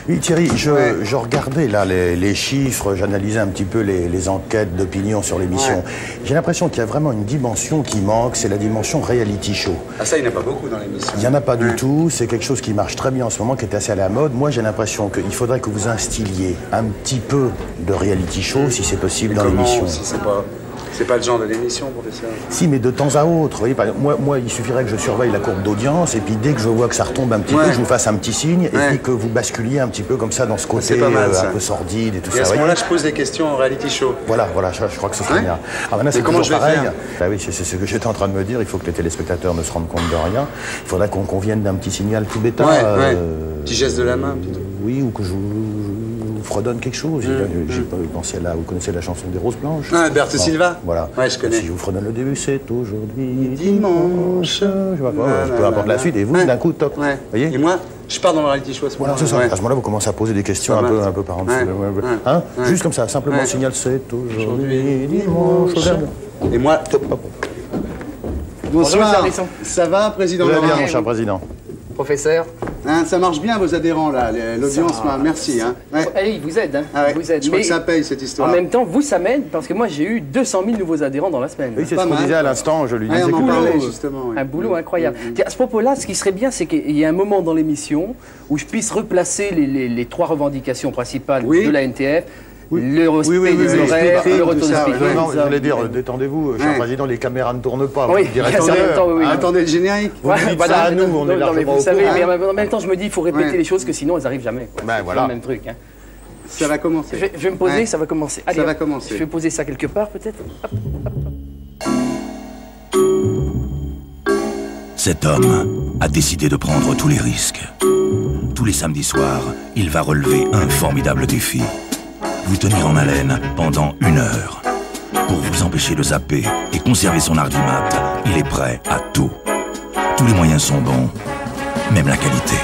Oui, Thierry, je regardais là les chiffres, j'analysais un petit peu les enquêtes d'opinion sur l'émission. Ouais. J'ai l'impression qu'il y a vraiment une dimension qui manque, c'est la dimension reality show. Ah ça, il n'y en a pas beaucoup dans l'émission. Il n'y en a pas du tout, c'est quelque chose qui marche très bien en ce moment, qui est assez à la mode. Moi, j'ai l'impression qu'il faudrait que vous instilliez un petit peu de reality show, si c'est possible, dans l'émission. Si c'est pas le genre de l'émission, professeur. Si, mais de temps à autre. Vous voyez, moi, il suffirait que je surveille la courbe d'audience, et puis dès que je vois que ça retombe un petit peu, je vous fasse un petit signe, et puis que vous basculiez un petit peu comme ça dans ce côté un peu sordide et tout ça. Et à ce moment-là, je pose des questions en reality show. Voilà, je crois que ce serait bien. Ah, maintenant, c'est comment je vais pareil. faire? Bah oui, c'est ce que j'étais en train de me dire. Il faut que les téléspectateurs ne se rendent compte de rien. Il faudrait qu'on convienne d'un petit signal tout bêta. Petit geste de la main, plutôt. Oui, ou que je vous fredonne quelque chose. J'ai pas pensé à vous connaissez la chanson des Roses Blanches? Ah, Berthe Silva. Voilà. Ouais, je connais. Si je vous fredonne le début, c'est aujourd'hui dimanche. Je sais pas quoi, peu importe la suite. Et vous, d'un coup, top. Voyez? Et moi, je pars dans le reality show à ce moment-là. Voilà, c'est ça. À ce moment-là, vous commencez à poser des questions un peu par en dessous. Juste comme ça, simplement le signal, c'est aujourd'hui dimanche. Et moi, top. Bonsoir. Ça va, président Laurent? Bien, mon cher président. Professeur. Ça marche bien, vos adhérents, là. L'audience, merci. Il vous aide. Vous aide. Je crois que ça paye, cette histoire. En même temps, vous, ça m'aide, parce que moi, j'ai eu 200 000 nouveaux adhérents dans la semaine. Oui, c'est ce qu'on disait à l'instant, je lui disais on en parlait, justement. Un boulot incroyable. À ce propos-là, ce qui serait bien, c'est qu'il y ait un moment dans l'émission où je puisse replacer les trois revendications principales de la NTF. Le respect des horaires, le retour des speakers. Non, je voulais dire, détendez-vous, cher président, les caméras ne tournent pas. Oui, attendez le générique. Vous dites ça à nous, on est largement au courant. Mais en même temps, je me dis, il faut répéter les choses, que sinon, elles n'arrivent jamais. Ben voilà. C'est le même truc. Ça va commencer. Je vais me poser, ça va commencer. Allez, ça va commencer. Je vais poser ça quelque part, peut-être. Cet homme a décidé de prendre tous les risques. Tous les samedis soirs, il va relever un formidable défi. Vous tenir en haleine pendant 1 heure. Pour vous empêcher de zapper et conserver son ardimat, il est prêt à tout. Tous les moyens sont bons, même la qualité.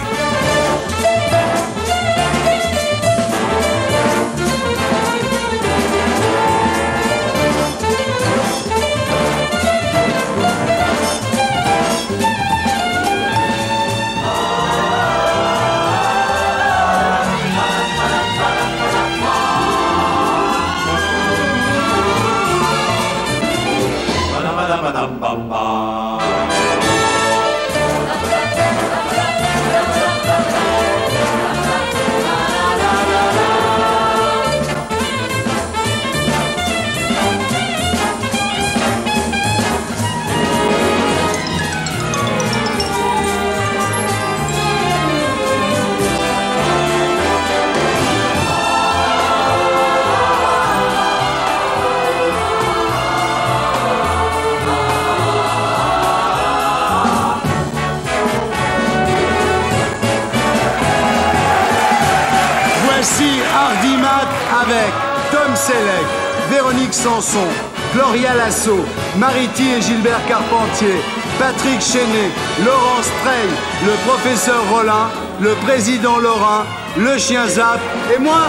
Avec Tom Selleck, Véronique Sanson, Gloria Lasso, Mariti et Gilbert Carpentier, Patrick Chenet, Laurence Treille, le professeur Rollin, le président Laurin, le chien Zap et moi.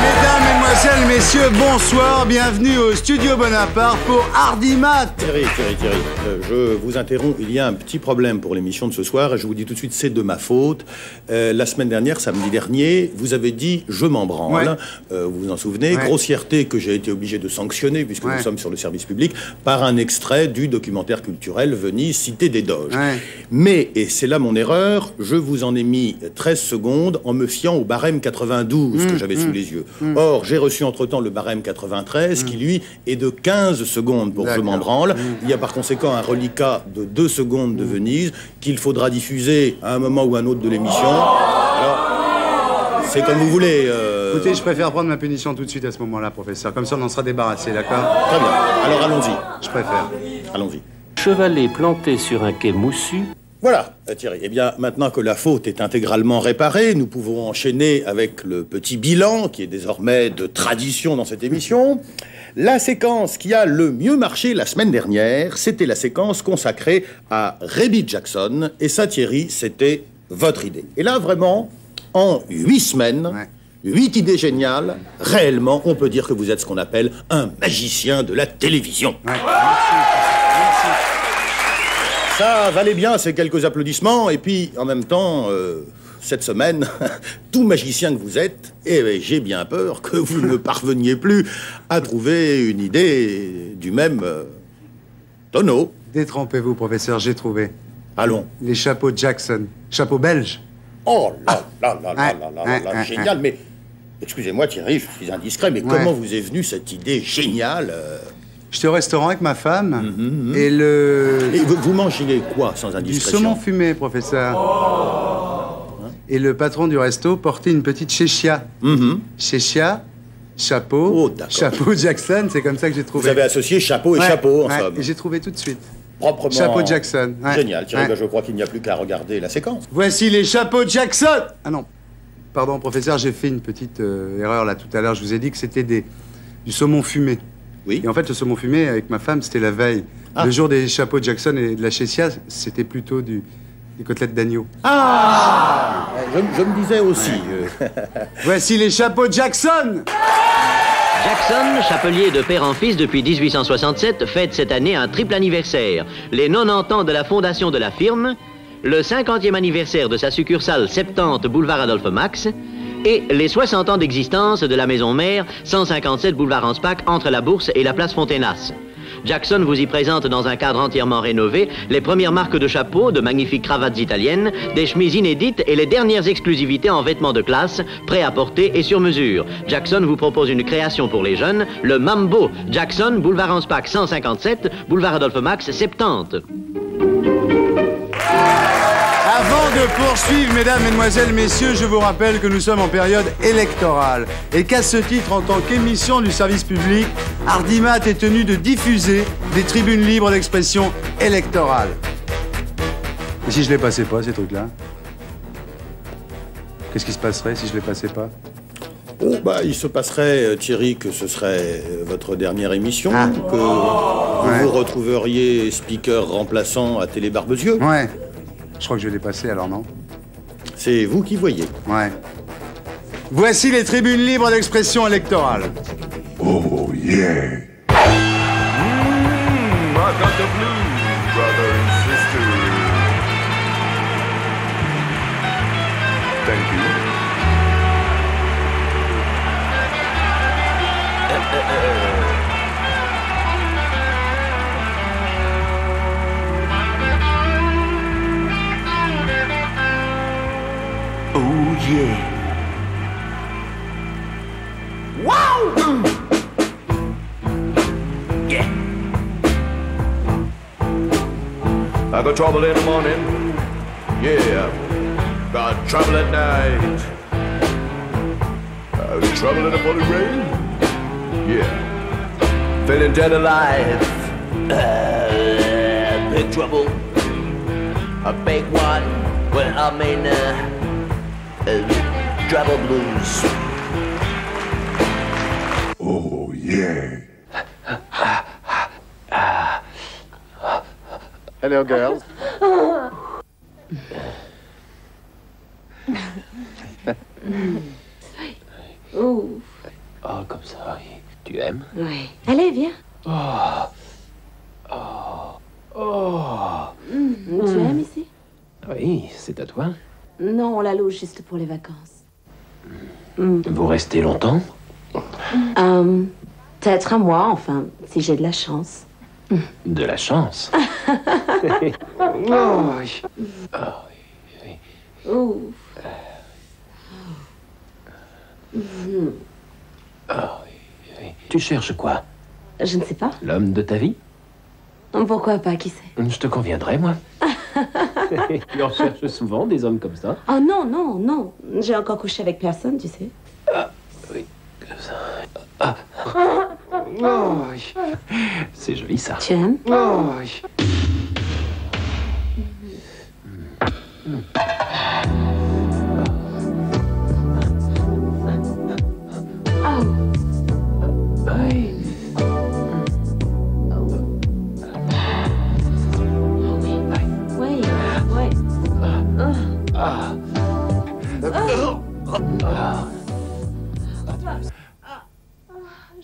Mesdames, Mesdemoiselles, Messieurs, bonsoir, bienvenue au Studio Bonaparte pour Hardimat. Thierry, je vous interromps, il y a un petit problème pour l'émission de ce soir et je vous dis tout de suite, c'est de ma faute. La semaine dernière, samedi dernier, vous avez dit « je m'en branle ». Vous vous en souvenez, grossièreté que j'ai été obligé de sanctionner, puisque nous sommes sur le service public, par un extrait du documentaire culturel Venise, Cité des Doges. Mais, et c'est là mon erreur, je vous en ai mis 13 secondes en me fiant au barème 92 que j'avais sous les yeux. Or, j'ai reçu entre-temps le barème 93 qui, lui, est de 15 secondes pour Je m'en branle. Il y a par conséquent un reliquat de 2 secondes de Venise qu'il faudra diffuser à un moment ou à un autre de l'émission. Alors, c'est comme vous voulez. Écoutez, je préfère prendre ma punition tout de suite à ce moment-là, professeur. Comme ça, on en sera débarrassé, d'accord? Très bien. Alors, allons-y. Je préfère. Allons-y. Chevalet planté sur un quai moussu. Voilà, Thierry. Eh bien, maintenant que la faute est intégralement réparée, nous pouvons enchaîner avec le petit bilan, qui est désormais de tradition dans cette émission. La séquence qui a le mieux marché la semaine dernière, c'était la séquence consacrée à Rebby Jackson. Et ça, Thierry, c'était votre idée. Et là, vraiment, en 8 semaines... 8 idées géniales, réellement, on peut dire que vous êtes ce qu'on appelle un magicien de la télévision. Merci. Ça valait bien ces quelques applaudissements, et puis, en même temps, cette semaine, tout magicien que vous êtes, et j'ai bien peur que vous ne parveniez plus à trouver une idée du même tonneau. Détrompez-vous, professeur, j'ai trouvé. Allons. Les chapeaux Jackson. Chapeaux belges. Oh là là là là là là là, génial, mais... Excusez-moi Thierry, je suis indiscret, mais comment vous est venue cette idée géniale J'étais au restaurant avec ma femme, et le... Et vous mangez quoi, sans indiscrétion? Du saumon fumé, professeur. Et le patron du resto portait une petite chéchia. Chéchia, chapeau, chapeau Jackson, c'est comme ça que j'ai trouvé. Vous avez associé chapeau et chapeau, en somme. Et j'ai trouvé tout de suite. Proprement... Chapeau Jackson. Génial, Thierry, je crois qu'il n'y a plus qu'à regarder la séquence. Voici les chapeaux Jackson. Ah non, pardon, professeur, j'ai fait une petite erreur là tout à l'heure. Je vous ai dit que c'était du saumon fumé. Oui. Et en fait, le saumon fumé, avec ma femme, c'était la veille. Le jour des chapeaux Jackson et de la chéchia, c'était plutôt des côtelettes d'agneau. Ah, je me disais aussi. Voici les chapeaux Jackson. Jackson, chapelier de père en fils depuis 1867, fête cette année un triple anniversaire. Les 90 ans de la fondation de la firme, le 50e anniversaire de sa succursale 70 boulevard Adolphe Max et les 60 ans d'existence de la maison mère 157 boulevard Anspach entre la Bourse et la place Fontenas. Jackson vous y présente dans un cadre entièrement rénové les premières marques de chapeaux, de magnifiques cravates italiennes, des chemises inédites et les dernières exclusivités en vêtements de classe, prêts à porter et sur mesure. Jackson vous propose une création pour les jeunes, le Mambo. Jackson, boulevard Anspach 157, boulevard Adolphe Max 70. Avant de poursuivre, mesdames, mesdemoiselles, messieurs, je vous rappelle que nous sommes en période électorale et qu'à ce titre, en tant qu'émission du service public, Hardimat est tenu de diffuser des tribunes libres d'expression électorale. Et si je les passais pas, ces trucs-là? Qu'est-ce qui se passerait si je les passais pas? Oh, bah, il se passerait, Thierry, que ce serait votre dernière émission, que vous vous retrouveriez speaker remplaçant à Télé Barbezieux. Ouais. Je crois que je vais les passer, alors, non? C'est vous qui voyez. Ouais. Voici les tribunes libres d'expression électorale. Oh, yeah. I got the blues, brother and sister. Thank you. Oh yeah. Wow! Yeah. I got trouble in the morning. Yeah. Got trouble at night. Trouble in the pouring rain. Yeah. Feeling dead alive. Big trouble. A big one. Well, I mean, trouble blues. Oh, yeah. Hello, girls. Oh, comme ça, oui. Tu aimes? Oui. Allez, viens. Tu aimes ici? Oui, c'est à toi. Non, on la loge juste pour les vacances. Vous restez longtemps? Peut-être un mois, enfin, si j'ai de la chance. De la chance. Tu cherches quoi? Je ne sais pas. L'homme de ta vie? Pourquoi pas, qui sait? Je te conviendrai, moi. Tu en cherches souvent des hommes comme ça? Oh non, non, non. J'ai encore couché avec personne, tu sais. Ah, oui, comme ça. C'est joli, ça. Tu aimes?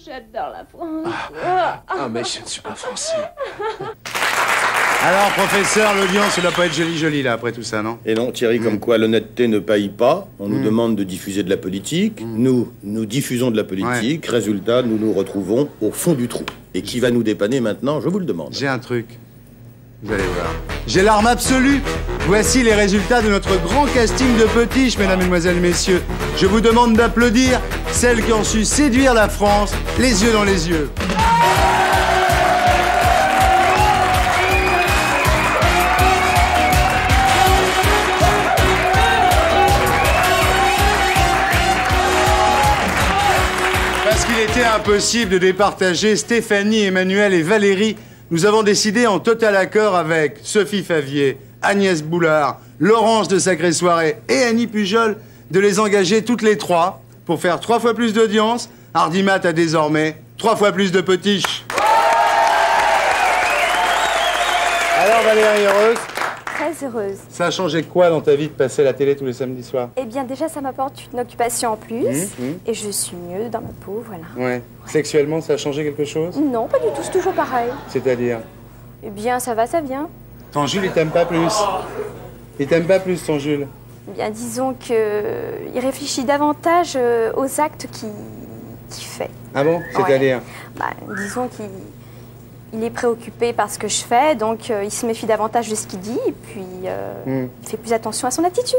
J'adore la France. Ah, mais je ne suis pas français. Alors, professeur, l'audience ne doit pas être jolie, là, après tout ça, non? Et non, Thierry, comme quoi l'honnêteté ne paye pas. On nous demande de diffuser de la politique. Nous diffusons de la politique. Résultat, nous nous retrouvons au fond du trou. Et qui va nous dépanner maintenant? Je vous le demande. J'ai un truc. Vous allez voir. J'ai l'arme absolue. Voici les résultats de notre grand casting de Petiche, mesdames, mesdemoiselles, messieurs. Je vous demande d'applaudir celles qui ont su séduire la France, les yeux dans les yeux. Parce qu'il était impossible de départager Stéphanie, Emmanuel et Valérie, nous avons décidé en total accord avec Sophie Favier, Agnès Boulard, Laurence de Sacrée Soirée et Annie Pujol de les engager toutes les trois pour faire 3 fois plus d'audience. Hardimat a désormais 3 fois plus de Petiche. Alors Valérie, heureuse? Très heureuse. Ça a changé quoi dans ta vie de passer à la télé tous les samedis soirs? Eh bien déjà ça m'apporte une occupation en plus et je suis mieux dans ma peau, voilà. Ouais. Sexuellement, ça a changé quelque chose? Non, pas du tout, c'est toujours pareil. C'est-à-dire? Eh bien ça va, ça vient. Ton Jules, il t'aime pas plus? Il t'aime pas plus, ton Jules? Eh bien disons qu'il réfléchit davantage aux actes qu'il fait. Ah bon? C'est-à-dire? Disons qu'il est préoccupé par ce que je fais, donc il se méfie davantage de ce qu'il dit, et puis il fait plus attention à son attitude.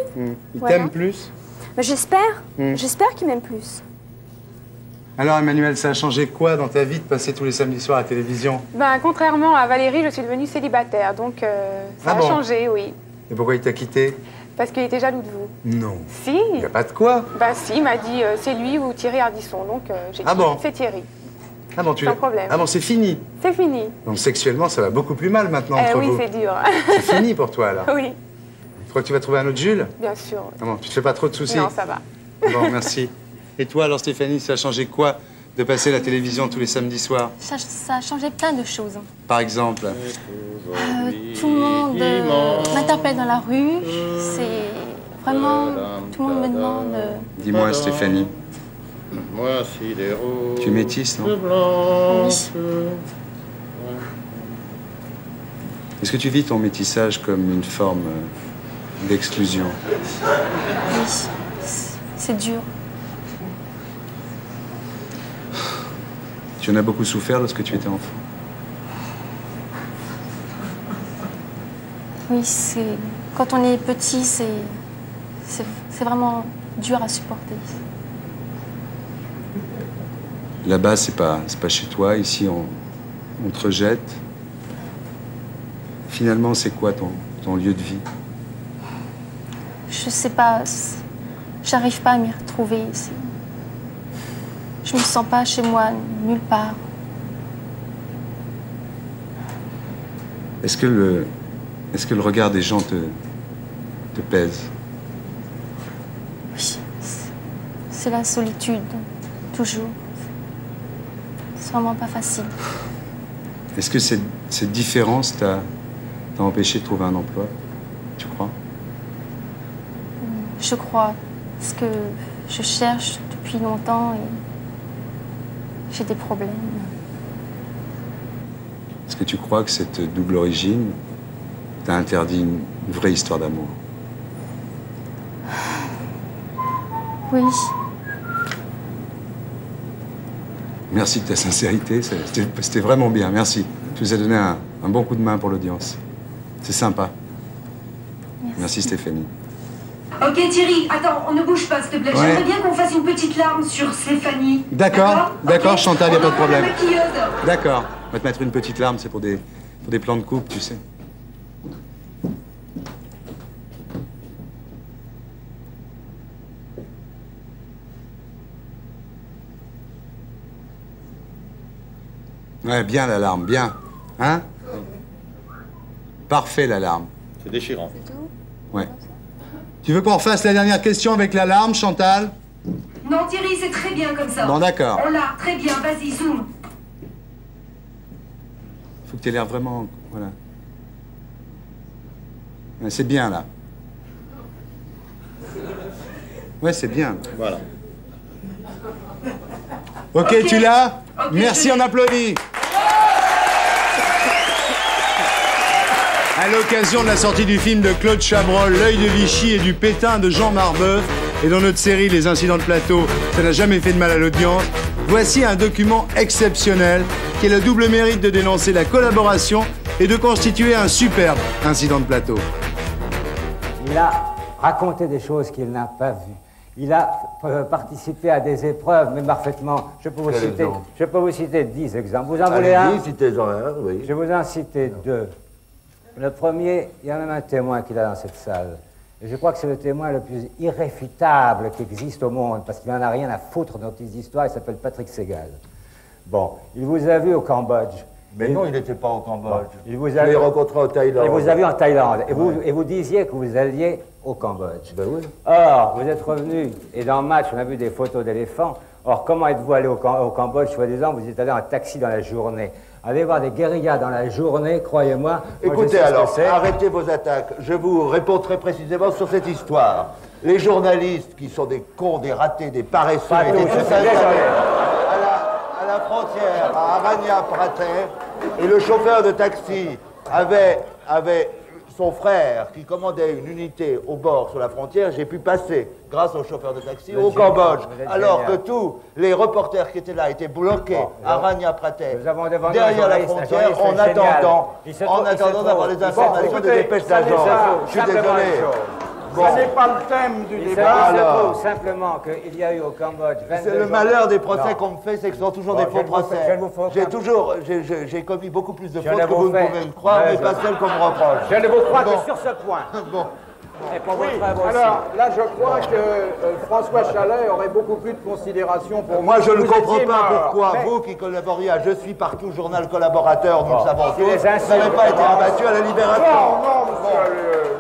Il t'aime plus? J'espère. J'espère qu'il m'aime plus. Alors Emmanuel, ça a changé quoi dans ta vie de passer tous les samedis soirs à la télévision? Contrairement à Valérie, je suis devenue célibataire, donc ça a changé, oui. Et pourquoi il t'a quitté? Parce qu'il était jaloux de vous. Non. Si. Il n'y a pas de quoi? Si, il m'a dit c'est lui ou Thierry Ardisson, donc j'ai dit c'est Thierry. Ah bon, sans problème. Ah bon, c'est fini? C'est fini. Donc sexuellement, ça va beaucoup plus mal maintenant entre vous. Oui, c'est dur. C'est fini pour toi, là? Oui. Tu crois que tu vas trouver un autre Jules? Bien sûr. Ah bon, tu te fais pas trop de soucis? Non, ça va. Bon, merci. Et toi, alors Stéphanie, ça a changé quoi de passer la télévision tous les samedis soirs? Ça a changé plein de choses. Par exemple? Tout le monde m'interpelle dans la rue. C'est vraiment... Tout le monde me demande... Dis-moi, Stéphanie. Tu es métisse, non? Oui. Est-ce que tu vis ton métissage comme une forme d'exclusion? Oui. C'est dur. Tu en as beaucoup souffert lorsque tu étais enfant? Oui, c'est... Quand on est petit, c'est vraiment dur à supporter. Là-bas, c'est pas chez toi. Ici, on te rejette. Finalement, c'est quoi ton lieu de vie? Je sais pas. J'arrive pas à m'y retrouver ici. Je me sens pas chez moi, nulle part. Est-ce que le regard des gens te pèse? Oui. C'est la solitude, toujours. C'est vraiment pas facile. Est-ce que cette différence t'a empêché de trouver un emploi? Tu crois? Je crois. Parce que je cherche depuis longtemps et j'ai des problèmes. Est-ce que tu crois que cette double origine t'a interdit une vraie histoire d'amour? Oui. Merci de ta sincérité, c'était vraiment bien, merci. Tu nous as donné un bon coup de main pour l'audience. C'est sympa. Merci Stéphanie. Ok Thierry, attends, on ne bouge pas s'il te plaît. J'aimerais bien qu'on fasse une petite larme sur Stéphanie. D'accord, Chantal, il n'y a pas de problème. Maquilleuse. D'accord, on va te mettre une petite larme, c'est pour des plans de coupe, tu sais. Ouais, bien l'alarme, bien. Hein? Parfait l'alarme. C'est déchirant. Ouais. Tu veux qu'on refasse la dernière question avec l'alarme, Chantal? Non Thierry, c'est très bien comme ça. Bon, d'accord. On l'a, très bien, vas-y, zoom. Faut que tu aies l'air vraiment... Voilà. Ouais, c'est bien, là. Ouais, c'est bien. Voilà. Ok, tu l'as? Merci, on applaudit. À l'occasion de la sortie du film de Claude Chabrol, L'œil de Vichy et du Pétain de Jean Marbeuf, et dans notre série Les incidents de plateau, ça n'a jamais fait de mal à l'audience, voici un document exceptionnel qui a le double mérite de dénoncer la collaboration et de constituer un superbe incident de plateau. Il a raconté des choses qu'il n'a pas vues. Il a participé à des épreuves, mais parfaitement. Je peux vous citer 10 exemples. Vous en voulez un? Citez-en un, oui. Je vais vous en citer 2. Le premier, il y a même un témoin qu'il a dans cette salle. Et je crois que c'est le témoin le plus irréfutable qui existe au monde, parce qu'il n'en a rien à foutre dans ces histoires. Il s'appelle Patrick Segal. Bon, il vous a vu au Cambodge. Mais non, il n'était pas au Cambodge. Bon, il vous je l'ai rencontré en Thaïlande. Il vous a vu en Thaïlande. Et vous disiez que vous alliez au Cambodge. Ben oui. Or, vous êtes revenu, et dans le match, on a vu des photos d'éléphants. Or, comment êtes-vous allé au Cambodge, soi-disant? Vous êtes allé en taxi dans la journée. Allez voir des guérillas dans la journée, croyez-moi. Écoutez alors, arrêtez vos attaques. Je vous réponds très précisément sur cette histoire. Les journalistes, qui sont des cons, des ratés, des paresseux, étaient tous installés à la frontière, à Aranya Prater, et le chauffeur de taxi avait son frère qui commandait une unité au bord sur la frontière. J'ai pu passer, grâce au chauffeur de taxi, au Cambodge, alors que tous les reporters qui étaient là étaient bloqués à Aranya Prater, derrière la frontière, en attendant d'avoir les informations des dépêches d'agents. Je suis désolé. Bon. Ce n'est pas le thème du débat. Il se trouve simplement qu'il y a eu au Cambodge 22 C'est le malheur des procès qu'on me fait, c'est que ce sont toujours des faux procès. J'ai commis beaucoup plus de fautes que vous ne pouvez le croire, mais pas celles qu'on me reproche. Je ne vous crois que sur ce point. Bon. Et pour oui, votre œuvre alors là, je crois que François Chalet aurait beaucoup plus de considération pour moi. Vous ne comprends pas pourquoi mais... vous qui collaboriez à Je suis partout, journal collaborateur, nous le savons tous, vous insultes, n'avez pas été abattu à la Libération. Non, monsieur,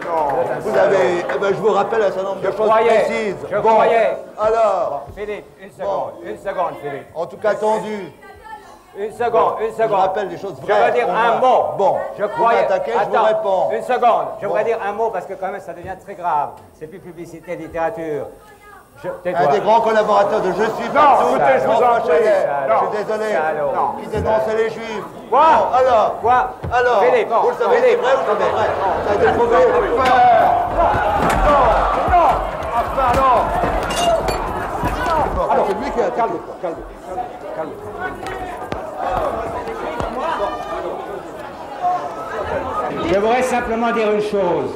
non. Vous avez, je vous rappelle un certain nombre de choses précises. Je croyais. Alors. Philippe, une seconde, Philippe. En tout cas, tendu. Une seconde. Je vous rappelle des choses vraies. Je veux dire un mot. Bon, je croyais. Je vous réponds. Une seconde. Je voudrais dire un mot parce que quand même ça devient très grave. C'est plus publicité, littérature. Un des grands collaborateurs de Je suis partout. Non, écoutez, je vous en prie. Je suis désolé. Qui dénonçait les Juifs. Quoi? Bon, alors. Quoi? Alors. Philippe, vous le savez, c'est vrai ou c'est vrai? Ça a été prouvé. Non. Enfin, non. Alors, c'est lui qui a... Calme-toi. Je voudrais simplement dire une chose.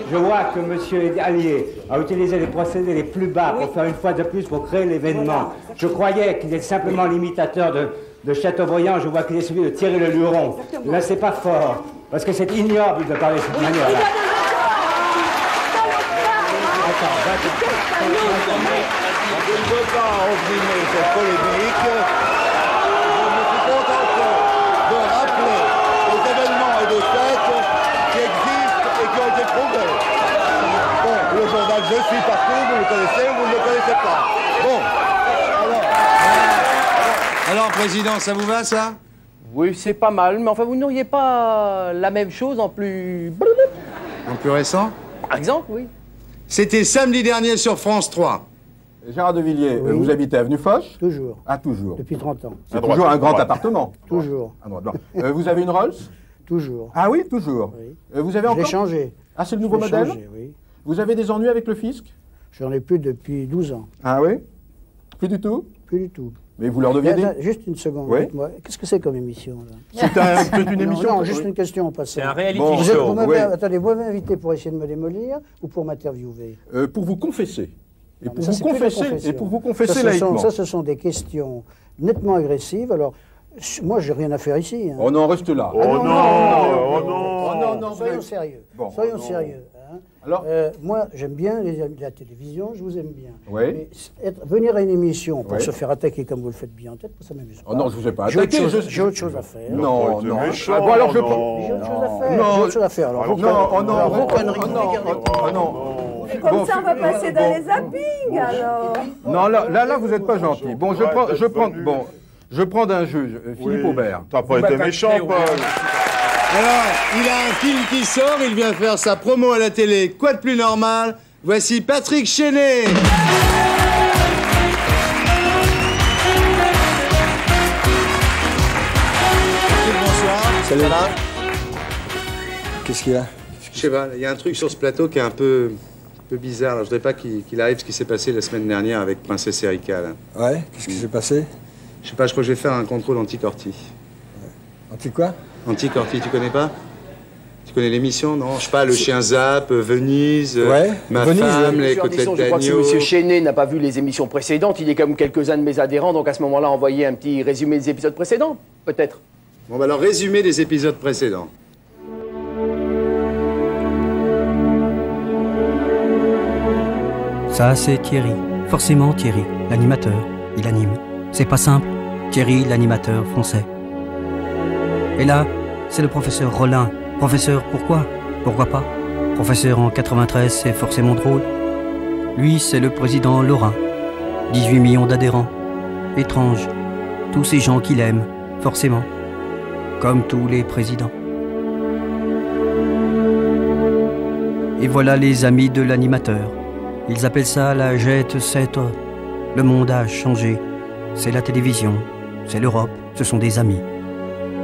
Je vois que M. Allier a utilisé les procédés les plus bas pour faire une fois de plus pour créer l'événement. Je croyais qu'il était simplement l'imitateur de Chateaubriand. Je vois qu'il est celui de Thierry Le Luron. Là, c'est pas fort, parce que c'est ignoble de parler de cette manière-là. Je ne veux pas envenimer cette polémique. Je me suis contenté de rappeler les événements et des faits qui existent et qui ont été prouvés. Bon, le journal Je suis partout, vous le connaissez ou vous ne le connaissez pas. Bon, alors, Président, ça vous va, ça? Oui, c'est pas mal, mais enfin, vous n'auriez pas la même chose en plus... En plus récent? Par exemple, oui. C'était samedi dernier sur France 3. Gérard de Villiers, oui. Vous habitez avenue Foch? Toujours. Ah, toujours. Depuis 30 ans. C'est toujours un grand appartement? Toujours. À droite. Vous avez une Rolls? Toujours. Ah oui, toujours. Oui. Vous avez encore... Je l'ai changé. Ah, c'est le nouveau modèle? Changé, oui. Vous avez des ennuis avec le fisc? J'en ai plus depuis 12 ans. Ah oui? Plus du tout? Plus du tout. Mais vous leur deviez des... Juste une seconde. Oui. Qu'est-ce que c'est comme émission là? C'est une émission? Non, juste une question en passant. C'est un reality show. Attendez, vous m'avez invité pour essayer de me démolir ou pour m'interviewer? Pour vous confesser. Et pour vous confesser laïquement. Ça, ce sont des questions nettement agressives. Alors, moi, j'ai rien à faire ici. Hein. Oh non, reste là. Non, soyons sérieux. Bon, soyons sérieux. Hein. Alors moi, j'aime bien la télévision, je vous aime bien. Oui. Mais venir à une émission pour se faire attaquer comme vous le faites bien en tête, ça m'amuse pas. Oh non, je ne vous ai pas attaqué. J'ai autre chose à faire. Non. J'ai autre chose à faire. Alors, vos conneries. Et comme ça, on va passer dans les zappings, alors. Non, là, vous n'êtes pas gentil. Bon, je prends d'un juge, Philippe Aubert. T'as pas été méchant, Paul. Alors, il a un film qui sort, il vient faire sa promo à la télé. Quoi de plus normal? Voici Patrick Chenet. Bonsoir. Salut. Qu'est-ce qu'il y a? Je sais pas, il y a un truc sur ce plateau qui est un peu bizarre. Alors, je voudrais pas qu'il arrive ce qui s'est passé la semaine dernière avec Princesse Erika. Là. Ouais, qu'est-ce qui s'est passé? Je sais pas, je crois que je vais faire un contrôle anti-Corti. Anti quoi? Anti-Corti, tu connais pas? Tu connais l'émission, non? Je sais pas, le chien Zap, Venise, ma femme, les côtelettes d'agneau. Je crois que si M. Chenet n'a pas vu les émissions précédentes, il est comme quelques-uns de mes adhérents, donc à ce moment-là, envoyer un petit résumé des épisodes précédents, peut-être. Bon, bah alors, résumé des épisodes précédents. Ça, c'est Thierry. Forcément Thierry, l'animateur. Il anime. C'est pas simple. Thierry, l'animateur français. Et là, c'est le professeur Rollin. Professeur, pourquoi? Pourquoi pas? Professeur en 93, c'est forcément drôle. Lui, c'est le président Lorrain. 18 millions d'adhérents. Étrange. Tous ces gens qu'il aime, forcément. Comme tous les présidents. Et voilà les amis de l'animateur. Ils appellent ça la jet set. Le monde a changé. C'est la télévision, c'est l'Europe, ce sont des amis.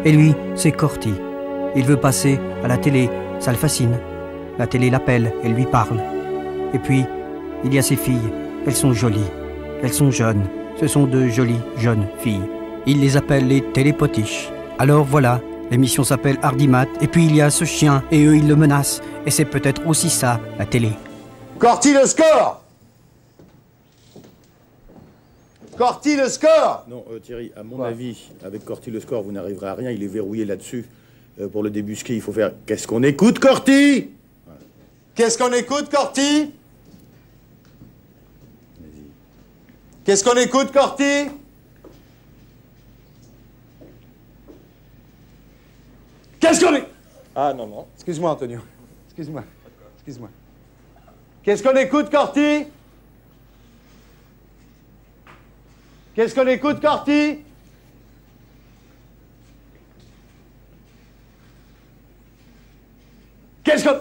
Et lui, c'est Corti. Il veut passer à la télé, ça le fascine. La télé l'appelle, elle lui parle. Et puis, il y a ses filles. Elles sont jolies, elles sont jeunes. Ce sont de jolies jeunes filles. Il les appelle les télépotiches. Alors voilà, l'émission s'appelle Hardimat. Et puis il y a ce chien, et eux ils le menacent. Et c'est peut-être aussi ça, la télé. Corti, le score! Corti, le score! Non, Thierry, à mon avis, avec Corti, le score, vous n'arriverez à rien. Il est verrouillé là-dessus. Pour le débusquer, il faut faire... Qu'est-ce qu'on écoute, Corti? Qu'est-ce qu'on écoute, Corti? Qu'est-ce qu'on écoute, Corti? Qu'est-ce qu'on écoute? Ah, non, non. Excuse-moi, Antonio. Excuse-moi. Excuse-moi. Qu'est-ce qu'on écoute, Corti? Qu'est-ce qu'on écoute, Corti? Qu'est-ce qu'on...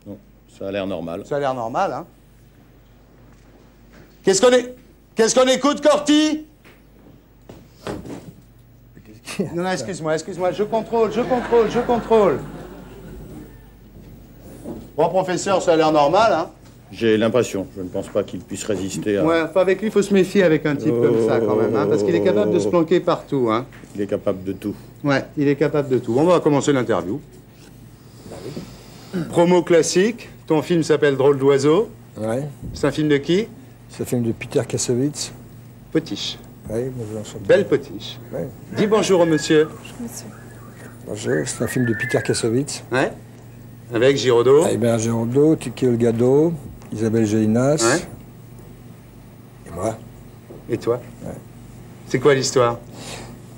Non, ça a l'air normal. Ça a l'air normal, hein? Qu'est-ce qu'on écoute, Corti? Non, non, excuse-moi, je contrôle. Bon, professeur, ça a l'air normal, hein? J'ai l'impression. Je ne pense pas qu'il puisse résister à... Ouais, enfin, avec lui, il faut se méfier avec un type comme ça, quand même, hein, parce qu'il est capable de se planquer partout, hein. Il est capable de tout. Ouais, il est capable de tout. Bon, on va commencer l'interview. Promo classique. Ton film s'appelle Drôle d'oiseau. Ouais. C'est un film de qui? C'est un film de Peter Kassovitz. Potiche. Oui, bonjour. Belle Potiche. Ouais. Dis bonjour au monsieur. Bonjour, c'est un film de Peter Kassovitz. Ouais. Avec Giraudot. Hébert Giraudot, Tiki Olgado, Isabelle Gélinas. Ouais. Et moi. Et toi? Ouais. C'est quoi l'histoire?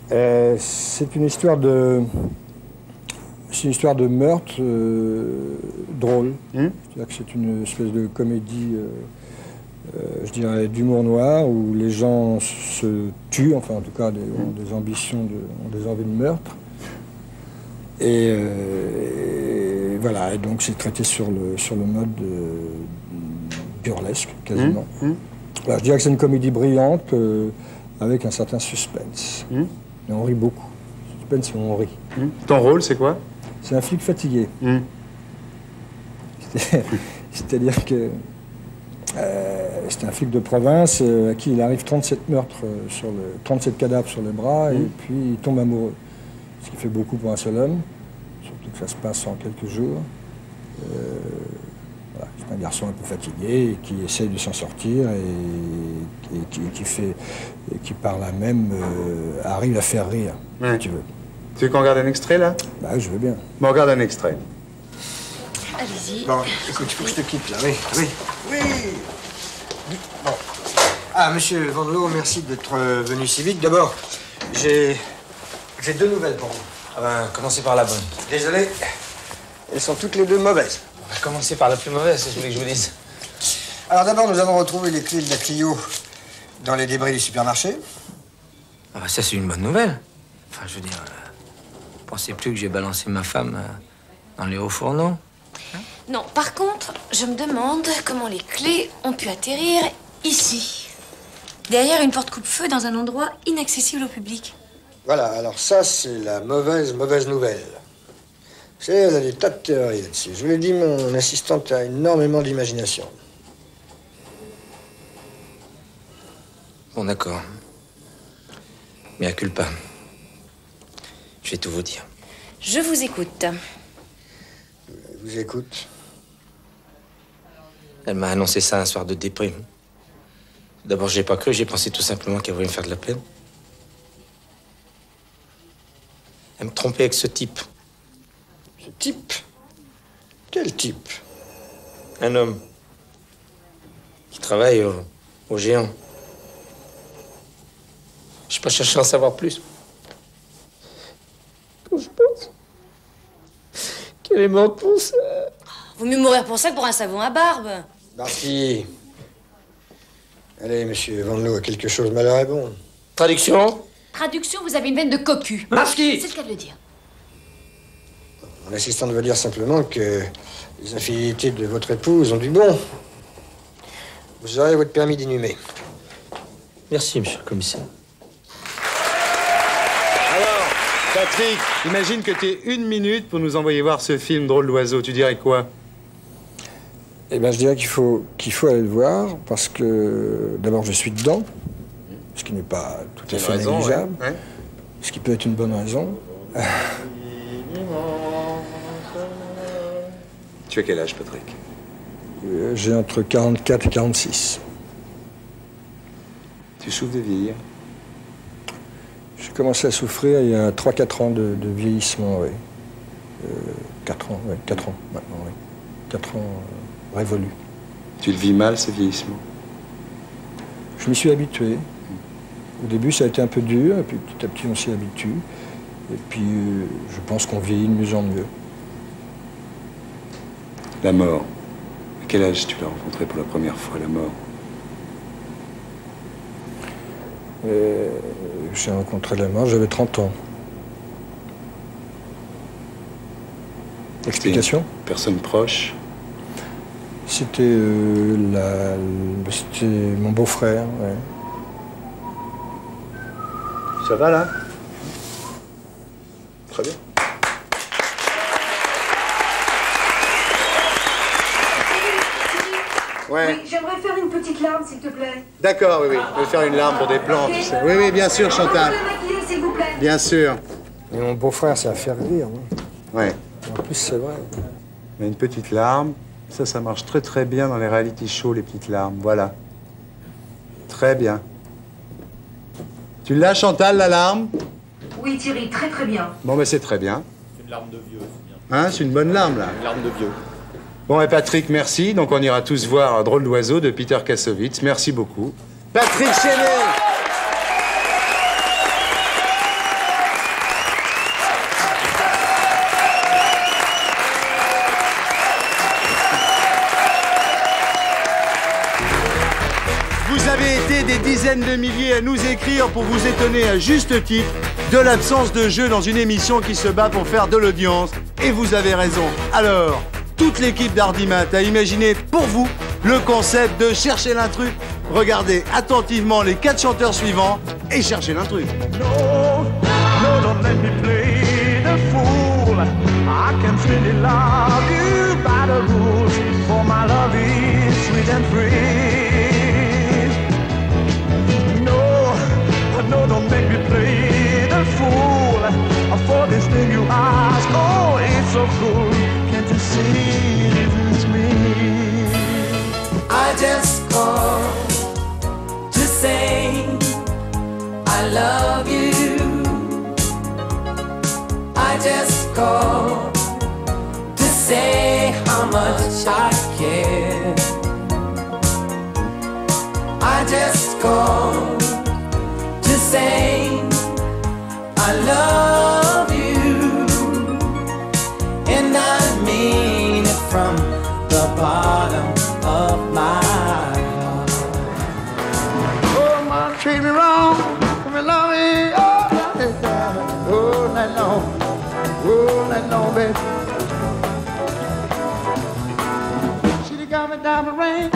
C'est une histoire de... C'est une histoire de meurtre drôle. C'est-à-dire que c'est une espèce de comédie, je dirais, d'humour noir, où les gens se tuent, enfin en tout cas ont des ambitions, ont des envies de meurtre. Et voilà, et donc c'est traité sur le mode burlesque, quasiment. Alors, je dirais que c'est une comédie brillante, avec un certain suspense. Et on rit beaucoup. Suspense et on rit. Ton rôle, c'est quoi? C'est un flic fatigué. C'est-à-dire que c'est un flic de province à qui il arrive 37 meurtres, 37 cadavres sur les bras, et puis il tombe amoureux. Ce qui fait beaucoup pour un seul homme, surtout que ça se passe en quelques jours. Voilà, c'est un garçon un peu fatigué qui essaye de s'en sortir et qui par là même arrive à faire rire, si tu veux. Tu veux qu'on regarde un extrait, là? Bah, je veux bien. Bon, on regarde un extrait. Allez-y. Bon, écoute, il faut que je te quitte, là, oui. Oui. Bon. Ah, monsieur Van Loo, merci d'être venu si vite. D'abord, j'ai 2 nouvelles pour vous. Ah ben, commencez par la bonne. Désolé, elles sont toutes les 2 mauvaises. On va commencer par la plus mauvaise, si je voulais que je vous dise. Alors d'abord, nous avons retrouvé les clés de la Clio dans les débris du supermarché. Ah bah ça, c'est une bonne nouvelle. Enfin, je veux dire, pensez plus que j'ai balancé ma femme dans les hauts fourneaux? Non, par contre, je me demande comment les clés ont pu atterrir ici. Derrière une porte coupe-feu dans un endroit inaccessible au public. Voilà, alors ça, c'est la mauvaise nouvelle. Vous savez, elle a des tas de théories là-dessus. Je vous l'ai dit, mon assistante a énormément d'imagination. Bon, d'accord. Mea culpa. Je vais tout vous dire. Je vous écoute. Je vous écoute. Elle m'a annoncé ça un soir de déprime. D'abord, j'ai pas cru, j'ai pensé tout simplement qu'elle voulait me faire de la peine. Elle me trompait avec ce type. Ce type? Quel type? Un homme. Qui travaille au géant. Je n'ai pas cherché à en savoir plus. Quand je pense qu'elle est morte pour ça. Vaut mieux mourir pour ça que pour un savon à barbe. Darcy. Allez, monsieur Van Loo, quelque chose malheur est bon. Traduction? Traduction, vous avez une veine de cocu. Darcy! C'est le cas de le dire. Mon assistante veut dire simplement que les infidélités de votre épouse ont du bon. Vous aurez votre permis d'inhumer. Merci, monsieur le commissaire. Alors, Patrick, imagine que tu aies 1 minute pour nous envoyer voir ce film Drôle d'oiseau. Tu dirais quoi? Eh bien, je dirais qu'il faut aller le voir, parce que, d'abord, je suis dedans, ce qui n'est pas tout à fait négligeable, ouais. ce qui peut être une bonne raison. Tu as quel âge, Patrick? J'ai entre 44 et 46. Tu souffres de vieillir? J'ai commencé à souffrir il y a 3-4 ans de vieillissement, oui. 4 ans, oui, 4 ans maintenant, oui. 4 ans révolus. Tu le vis mal, ce vieillissement? Je m'y suis habitué. Au début, ça a été un peu dur, et puis petit à petit, on s'y habitue. Et puis, je pense qu'on vieillit de mieux en mieux. La mort. À quel âge tu l'as rencontrée pour la première fois, la mort? J'ai rencontré la mort, j'avais 30 ans. Explication? Personne proche? C'était mon beau-frère, ouais. Ça va, là? Très bien. Ouais. Oui, j'aimerais faire une petite larme, s'il te plaît. D'accord, oui. Je vais faire une larme pour des plans, tu sais. Oui, bien sûr, Chantal. Maquiller, s'il vous plaît. Bien sûr. Mais mon beau-frère, ça va faire rire. Hein. Ouais. En plus, c'est vrai. Mais une petite larme, ça marche très très bien dans les reality shows, les petites larmes. Voilà. Très bien. Tu l'as, Chantal, la larme? Oui, Thierry, très très bien. Bon, mais c'est très bien. C'est une larme de vieux, c'est bien. Hein, c'est une bonne larme, là. Une larme de vieux. Bon, et Patrick, merci. Donc, on ira tous voir Drôle d'oiseau de Peter Kassovitz. Merci beaucoup. Patrick Chenet! Vous avez été des dizaines de milliers à nous écrire pour vous étonner à juste titre de l'absence de jeu dans une émission qui se bat pour faire de l'audience. Et vous avez raison. Alors, toute l'équipe d'Hardimat a imaginé pour vous le concept de chercher l'intrus. Regardez attentivement les 4 chanteurs suivants et cherchez l'intrus. No, don't let me play the fool. I can really love you by the rules. For my love is sweet and free. No, don't make me play the fool. For this thing you ask, oh, it's so cool. Can't you see it's me? I just called to say I love you. I just called to say how much I care. I just called to say I love you, and I mean it from the bottom of my heart. Oh, man, treat me wrong, me love me all night long, baby. She done got me down the rain,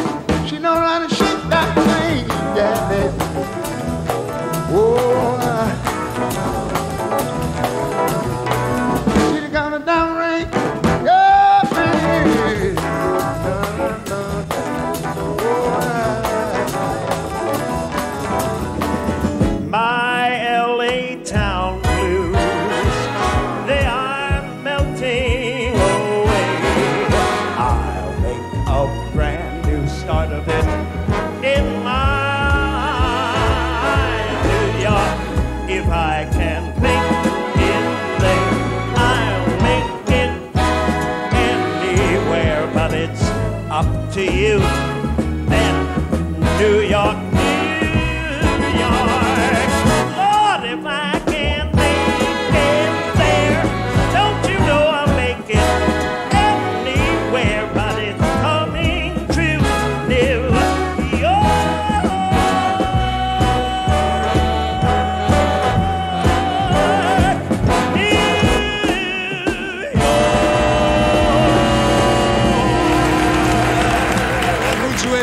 she know how to shake that thing, yeah, baby. Oh, she done got me down the rain. to you than New York, New York. Lord, if I can make it there, don't you know I'll make it anywhere, but it's coming true, New York.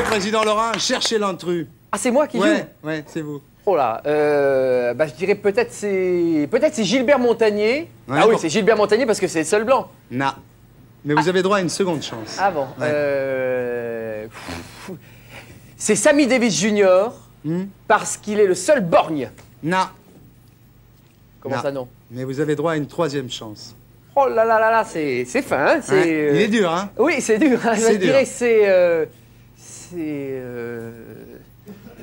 Président Laurent, cherchez l'intrus. Ah, c'est moi qui joue? Ouais, c'est vous. Oh là, bah, je dirais peut-être c'est Gilbert Montagnier. Ouais, ah oui, bon. c'est Gilbert Montagnier parce que c'est le seul blanc. Non. Mais vous avez droit à une seconde chance. Ah bon. C'est Sammy Davis Jr. Parce qu'il est le seul borgne. Non. Comment ça, non? Mais vous avez droit à une troisième chance. Oh là là là là, c'est fin. Hein, il est dur, hein? Oui, c'est dur. Hein, je dirais que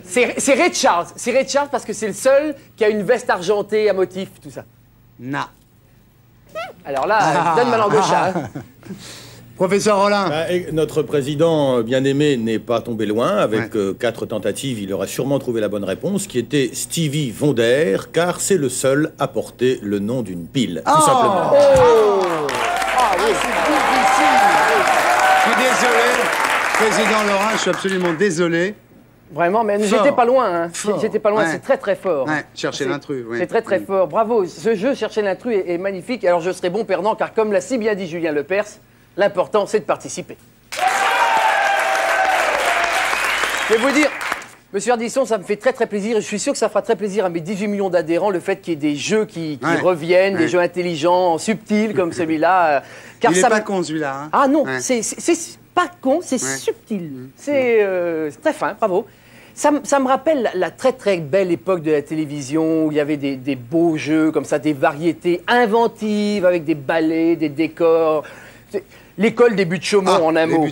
c'est Ray Charles. C'est Ray Charles parce que c'est le seul qui a une veste argentée à motif, tout ça. Non. Alors là, donne ma langue au chat. Hein. Professeur Rollin. Notre président bien-aimé n'est pas tombé loin. Avec 4 tentatives, il aura sûrement trouvé la bonne réponse, qui était Stevie Wonder, car c'est le seul à porter le nom d'une pile, tout simplement. Ah oui, c'est difficile. Je suis désolé, Président Laurent, je suis absolument désolé. Vraiment, mais j'étais pas loin. Hein. J'étais pas loin, c'est très très fort. Ouais, chercher l'intrus. C'est très très fort. Bravo, ce jeu, Chercher l'intrus, est magnifique. Alors je serai bon perdant, car comme l'a si bien dit Julien Lepers, l'important c'est de participer. Je vais vous dire, Monsieur Ardisson, ça me fait très très plaisir. Et je suis sûr que ça fera très plaisir à mes 18 millions d'adhérents, le fait qu'il y ait des jeux qui reviennent, des jeux intelligents, subtils comme celui-là. Car il ça est pas con celui-là. Hein. Ah non, c'est pas con, c'est subtil. C'est très fin, bravo. Ça me rappelle la très très belle époque de la télévision où il y avait des beaux jeux comme ça, des variétés inventives avec des ballets, des décors. L'école des buts de Chaumont en un mot.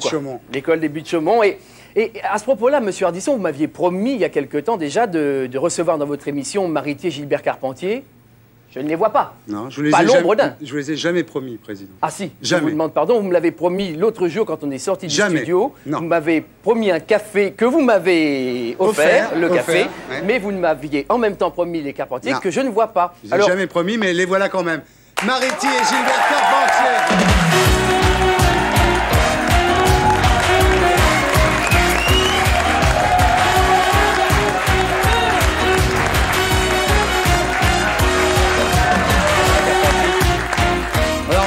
L'école des buts de Chaumont. Et à ce propos-là, Monsieur Ardisson, vous m'aviez promis il y a quelque temps déjà de recevoir dans votre émission Maritier et Gilbert Carpentier. Je ne les vois pas. Non, je vous les ai jamais promis, Président. Ah si, jamais. Je vous demande pardon, vous me l'avez promis l'autre jour quand on est sorti du studio. Non. Vous m'avez promis un café que vous m'avez offert, le café, mais vous ne m'aviez en même temps promis les Carpentiers que je ne vois pas. Je n'ai jamais promis, mais les voilà quand même. Maritier et Gilbert Carpentier.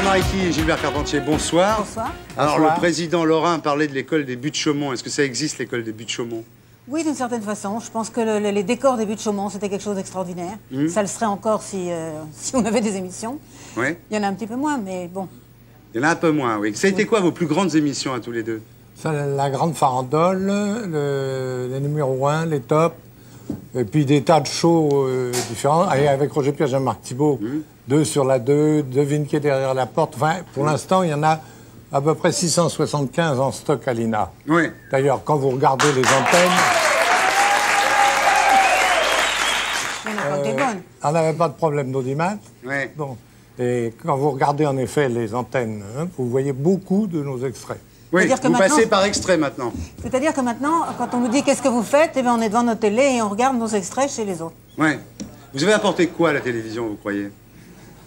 Mariti et Gilbert Carpentier, bonsoir. Bonsoir. Alors, bonsoir. Le président Laurent parlait de l'école des buts de Chaumont. Est-ce que ça existe, l'école des buts de Chaumont? Oui, d'une certaine façon. Je pense que les décors des buts de Chaumont, c'était quelque chose d'extraordinaire. Ça le serait encore si on avait des émissions. Oui. Il y en a un petit peu moins, mais bon. Il y en a un peu moins, oui. Ça a été quoi vos plus grandes émissions à tous les deux? Ça, la grande farandole, les numéros 1, les tops, et puis des tas de shows différents. Et avec Roger Pierre, Jean-Marc Thibault. 2 sur la 2, devine qui est derrière la porte. Enfin, pour l'instant, il y en a à peu près 675 en stock à l'INA. Oui. D'ailleurs, quand vous regardez les antennes... on n'avait pas de problème d'audimat. Oui. Bon. Et quand vous regardez en effet les antennes, vous voyez beaucoup de nos extraits. Oui, vous passez par extrait maintenant. C'est-à-dire que maintenant, quand on nous dit qu'est-ce que vous faites, eh bien, on est devant nos télés et on regarde nos extraits chez les autres. Oui. Vous avez apporté quoi à la télévision, vous croyez?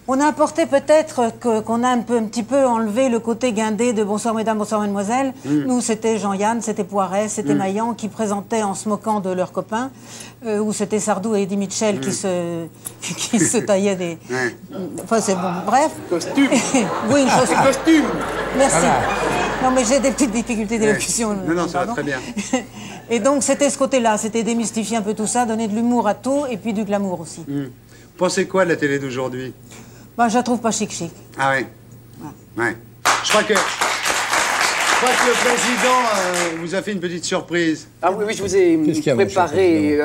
On a apporté peut-être qu'on a un petit peu enlevé le côté guindé de Bonsoir mesdames, bonsoir mesdemoiselles. Nous, c'était Jean-Yann, c'était Poiret, c'était Maillan qui présentaient en se moquant de leurs copains, ou c'était Sardou et Eddie Mitchell qui se taillaient des... Enfin, c'est bon, bref. Costume. Oui, une chose... costume. Merci. Voilà. Non, mais j'ai des petites difficultés d'élocution. Non, ça va très bien. Et donc, c'était ce côté-là, c'était démystifier un peu tout ça, donner de l'humour à tout, et puis du glamour aussi. Vous pensez quoi de la télé d'aujourd'hui? Ben, je la trouve pas chic-chic. Ah oui? Ouais. Je crois que le président vous a fait une petite surprise. Ah oui, je vous ai préparé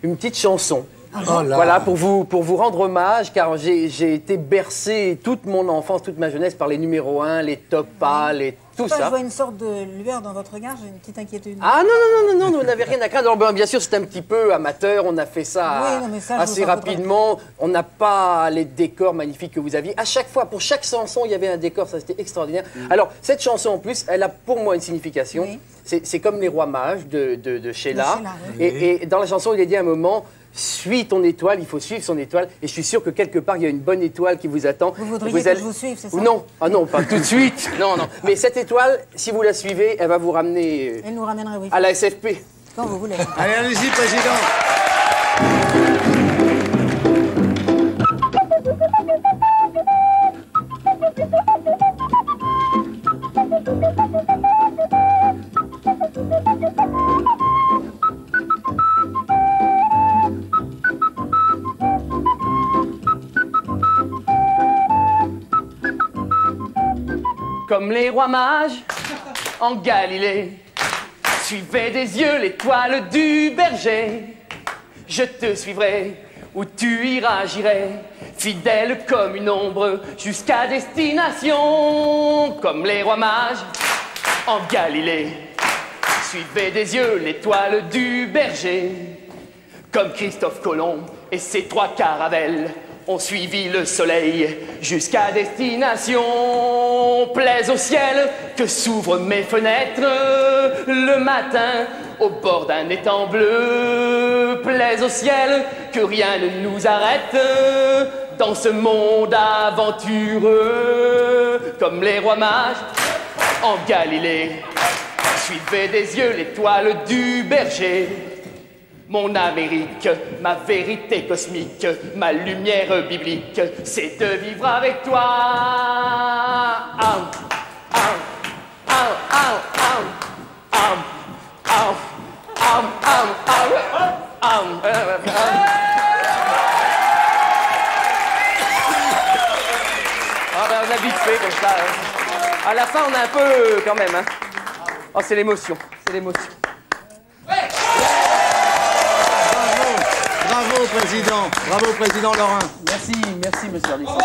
une petite chanson. Voilà, pour vous rendre hommage, car j'ai été bercé toute mon enfance, toute ma jeunesse par les numéros 1, les top A, les tout Je ça. vois une sorte de lueur dans votre regard, j'ai une petite inquiétude. Ah non, vous n'avez rien à craindre. Alors, bien sûr, c'est un petit peu amateur, on a fait ça, Oui, non, mais ça, je assez vous en rapidement. On n'a pas les décors magnifiques que vous aviez. À chaque fois, pour chaque chanson, il y avait un décor, ça c'était extraordinaire. Alors, cette chanson en plus, elle a pour moi une signification. Oui. C'est comme Les Rois Mages de Sheila. oui. Et dans la chanson, il est dit à un moment... Suis ton étoile, il faut suivre son étoile. Et je suis sûr que quelque part, il y a une bonne étoile qui vous attend. Vous voudriez que je vous suive, c'est ça? Non, ah non, pas tout de suite. Non. Mais cette étoile, si vous la suivez, elle va vous ramener Elle nous ramènerait, oui. à la SFP. Quand vous voulez. Allez, allez-y, président. Comme les rois mages en Galilée, suivez des yeux l'étoile du berger. Je te suivrai, où tu iras, j'irai, fidèle comme une ombre, jusqu'à destination. Comme les rois mages en Galilée, suivez des yeux l'étoile du berger. Comme Christophe Colomb et ses 3 caravelles ont suivi le soleil jusqu'à destination. Plaise au ciel que s'ouvrent mes fenêtres le matin au bord d'un étang bleu. Plaise au ciel que rien ne nous arrête dans ce monde aventureux. Comme les rois mages en Galilée, suivez des yeux l'étoile du berger. Mon Amérique, ma vérité cosmique, ma lumière biblique, c'est de vivre avec toi. On a vite fait comme ça. À la fin, on a un peu quand même. Hein. Oh, c'est l'émotion, c'est l'émotion. Bravo, président. Bravo, président Laurent. Merci, monsieur Ardisson.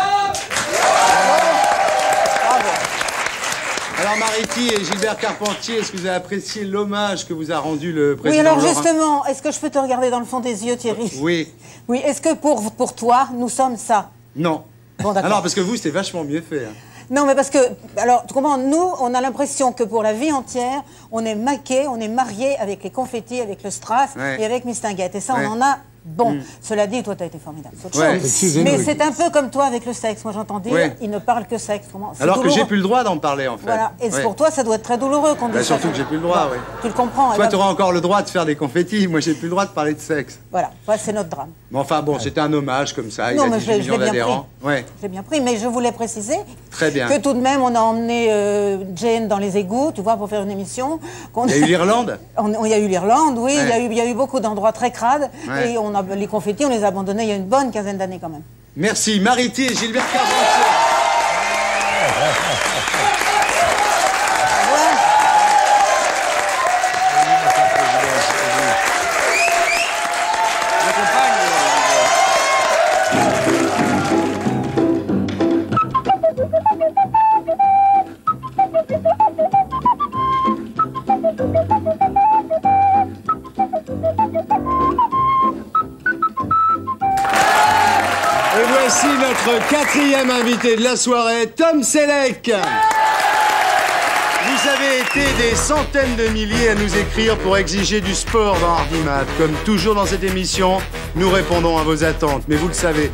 Alors, Mariti et Gilbert Carpentier, est-ce que vous avez apprécié l'hommage que vous a rendu le président Oui, alors Laurent? justement, est-ce que je peux te regarder dans le fond des yeux, Thierry? Oui. Oui, est-ce que pour toi, nous sommes ça? Non. Bon, d'accord. Alors, parce que vous, c'était vachement mieux fait. Hein. Non, mais parce que, alors, tu comprends, nous, on a l'impression que pour la vie entière, on est maqués, on est mariés avec les confettis, avec le strass et avec Mistinguett. Et ça, on en a. Bon, cela dit, toi, tu as été formidable. C'est autre chose. Mais c'est un peu comme toi avec le sexe. Moi, j'entends dire, il ne parle que sexe. Alors douloureux. que j'ai plus le droit d'en parler, en fait. Voilà. Et pour toi, ça doit être très douloureux qu'on dise ça. Surtout que j'ai plus le droit, oui. Tu le comprends. Toi, tu auras encore le droit de faire des confettis. Moi, j'ai plus le droit de parler de sexe. Voilà, c'est notre drame. Mais enfin, bon, c'était un hommage comme ça. Non, il a mais 18 millions d'adhérents. Ouais. J'ai bien pris, mais je voulais préciser Très bien. que tout de même, on a emmené Jane dans les égouts, tu vois, pour faire une émission. Il y a eu l'Irlande. Il y a eu l'Irlande, oui. Il y a eu beaucoup d'endroits très crades. Et on a, les confettis, on les a abandonnés il y a une bonne quinzaine d'années quand même. Merci. Mariti et Gilbert Carpentier. Et voici notre 4e invité de la soirée, Tom Selleck. Vous avez été des centaines de milliers à nous écrire pour exiger du sport dans Hardimat. Comme toujours dans cette émission, nous répondons à vos attentes. Mais vous le savez,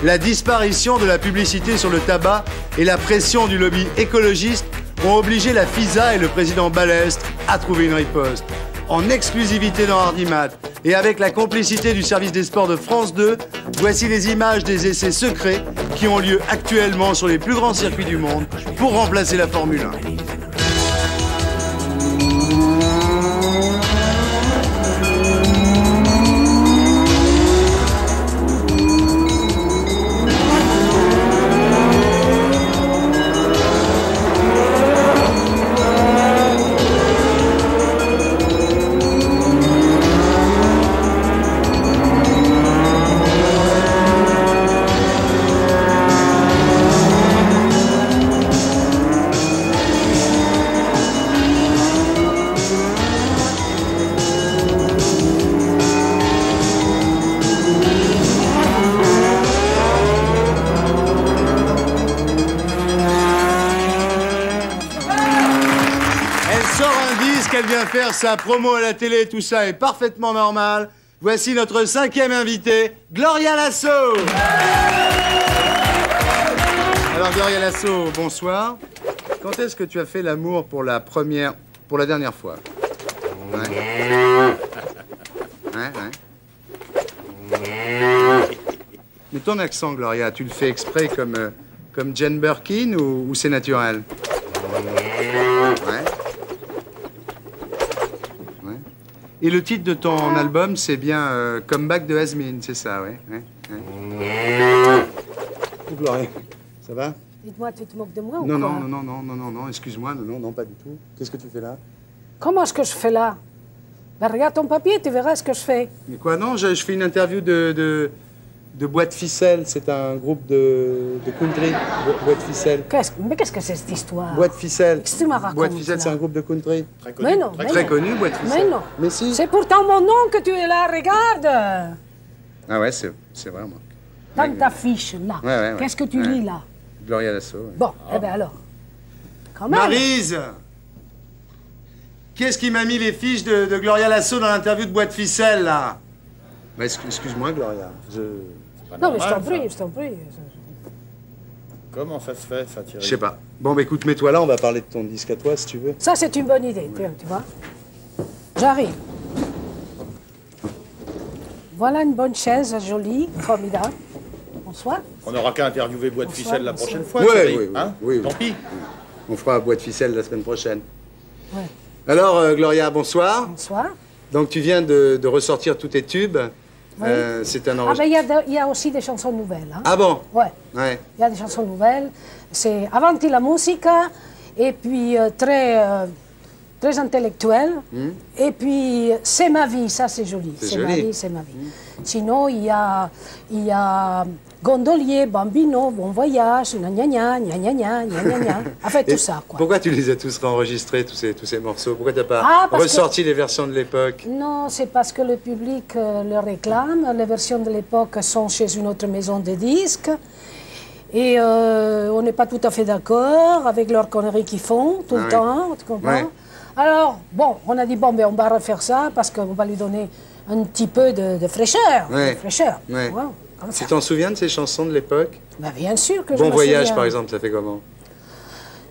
la disparition de la publicité sur le tabac et la pression du lobby écologiste ont obligé la FISA et le président Ballestre à trouver une riposte. En exclusivité dans Hardimat et avec la complicité du service des sports de France 2, voici les images des essais secrets qui ont lieu actuellement sur les plus grands circuits du monde pour remplacer la Formule 1. qu'elle vient faire sa promo à la télé, tout ça est parfaitement normal. Voici notre 5e invitée, Gloria Lasso. Alors Gloria Lasso, bonsoir. Quand est-ce que tu as fait l'amour pour la dernière fois? Ouais. Mais ton accent, Gloria, tu le fais exprès comme Jane Birkin ou c'est naturel? Ouais. Et le titre de ton album, c'est bien Comeback de Asmin, c'est ça, ouais. Gloria, ça va? Dites-moi, tu te moques de moi ou Non, quoi? non, excuse-moi, non, pas du tout. Qu'est-ce que tu fais là? Comment est-ce que je fais là? Ben, regarde ton papier, tu verras ce que je fais. Mais quoi, non, je fais une interview de Boîte Ficelle, c'est un groupe de country, Boîte Ficelle. Mais qu'est-ce que c'est cette histoire? Boîte Ficelle. Qu'est-ce que tu me racontes? Boîte Ficelle, c'est un groupe de country. Très connu. Mais non, Très connu, Boîte Ficelle. Mais non. Mais si. C'est pourtant mon nom que tu es là, regarde. Ah ouais, c'est vrai, moi. Dans ta fiche, là. Ouais. Qu'est-ce que tu lis, là? Gloria Lasso. Ouais. Bon, eh bien alors. Quand même. Maryse! Qu'est-ce qui m'a mis les fiches de Gloria Lasso dans l'interview de Boîte Ficelle, là? Bah, excuse-moi, Gloria. Non, mais je t'en prie. Comment ça se fait, ça, Thierry? Je sais pas. Bon, bah écoute, mets-toi là, on va parler de ton disque à toi, si tu veux. Ça, c'est une bonne idée, tu vois. J'arrive. Voilà une bonne chaise, jolie, formidable. Bonsoir. On n'aura qu'à interviewer Boîte Ficelle la prochaine fois, Oui. Tant pis. On fera Boîte Ficelle la semaine prochaine. Ouais. Alors, Gloria, bonsoir. Bonsoir. Donc, tu viens de ressortir tous tes tubes. Oui. C'est un Ah, enregistrement. ben il y a aussi des chansons nouvelles. Hein. Ah bon? Ouais. Ouais. Il y a des chansons nouvelles. C'est Avanti la musica, et puis très intellectuel. Et puis C'est ma vie, ça c'est joli. C'est ma vie, c'est ma vie. Sinon, il y a Gondolier, Bambino, Bon Voyage, gna gna gna gna gna gna gna gna. En fait, tout ça, quoi. Pourquoi tu les as tous enregistrés, tous ces morceaux? Pourquoi tu n'as pas ressorti les versions de l'époque? Non, c'est parce que le public le réclame. Les versions de l'époque sont chez une autre maison de disques. Et on n'est pas tout à fait d'accord avec leurs conneries qu'ils font tout le temps, tu comprends? Ouais. Alors, bon, on a dit, bon, ben, on va refaire ça parce qu'on va lui donner un petit peu de fraîcheur. Ouais. De fraîcheur. Ouais. Voilà, tu t'en souviens de ces chansons de l'époque? Ben, bien sûr que je Bon me Voyage, souviens. par exemple, ça fait comment?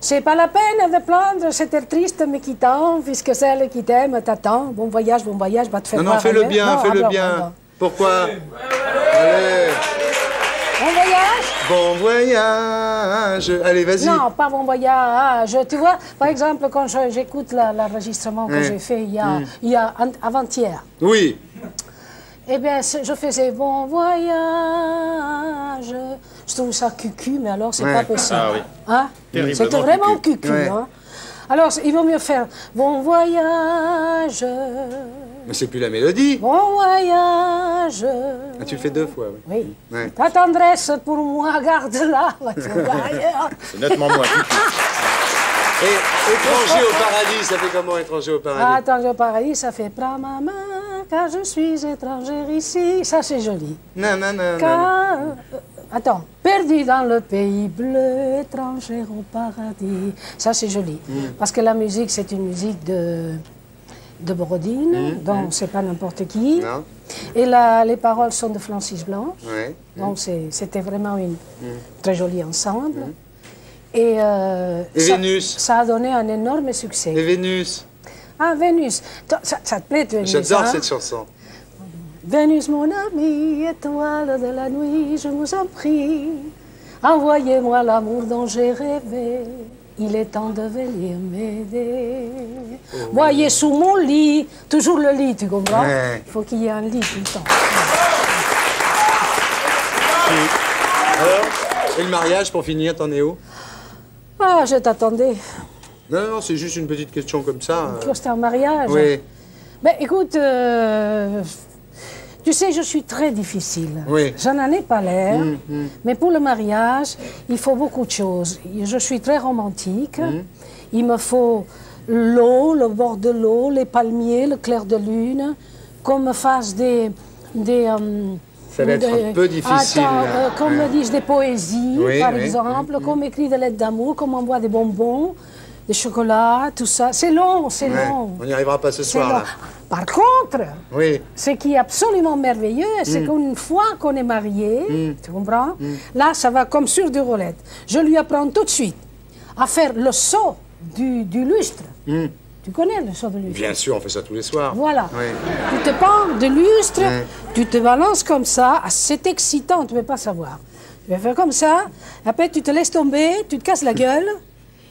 C'est pas la peine de plaindre cet air triste mais quittant, puisque celle qui t'aime t'attend. Bon voyage, va te faire Non, fais-le bien, fais-le bien. Pourquoi? Allez. Bon voyage. Bon voyage. Allez, vas-y. Non, pas bon voyage. Tu vois, par exemple, quand j'écoute l'enregistrement que j'ai fait il y a avant-hier. Oui. Eh bien, je faisais bon voyage. Je trouve ça cucu, mais alors c'est pas possible. Ah oui. Hein? C'était vraiment cucu. Hein? Alors, il vaut mieux faire bon voyage. Mais c'est plus la mélodie. Bon voyage. Ah, tu le fais 2 fois, oui. Ouais. Ta tendresse pour moi, garde-la. C'est nettement moins cucu. Et Étranger au paradis, ça fait comment, Étranger au paradis? Étranger au paradis, ça fait prends ma main, car je suis étrangère ici. Ça, c'est joli. Non. Attends, perdu dans le pays bleu, étrangère au paradis. Ça, c'est joli. Parce que la musique, c'est une musique de Borodine, donc c'est pas n'importe qui. Non. Et les paroles sont de Francis Blanche. Ouais. Donc c'était vraiment une très jolie ensemble. Et Vénus. Ça a donné un énorme succès. Et Vénus. Ah, Vénus. Ça te plaît, Vénus? J'adore cette chanson. Vénus, mon ami, étoile de la nuit, je vous en prie, envoyez-moi l'amour dont j'ai rêvé. Il est temps de venir m'aider. Voyez sous mon lit, toujours le lit, tu comprends? Ouais. Il faut qu'il y ait un lit tout le temps. Alors, et le mariage, pour finir, t'en es où? Ah, je t'attendais. Non, c'est juste une petite question comme ça. C'était un mariage? Oui. Ben, écoute, tu sais, je suis très difficile. Oui. Je n'en ai pas l'air, mais pour le mariage, il faut beaucoup de choses. Je suis très romantique. Il me faut l'eau, le bord de l'eau, les palmiers, le clair de lune, qu'on me fasse des ça va être un peu difficile. Qu'on me dise des poésies, par exemple, qu'on m'écrit des lettres d'amour, qu'on m'envoie des bonbons, des chocolats, tout ça. C'est long, c'est long. On n'y arrivera pas ce soir, là. Par contre, oui. ce qui est absolument merveilleux, c'est qu'une fois qu'on est marié, tu comprends, là, ça va comme sur des roulettes. Je lui apprends tout de suite à faire le saut du lustre. Tu connais le saut du lustre? Bien sûr, on fait ça tous les soirs. Voilà. Oui. Tu te prends de lustre, tu te balances comme ça. Ah, c'est excitant, tu ne peux pas savoir. Tu vas faire comme ça, après tu te laisses tomber, tu te casses la gueule.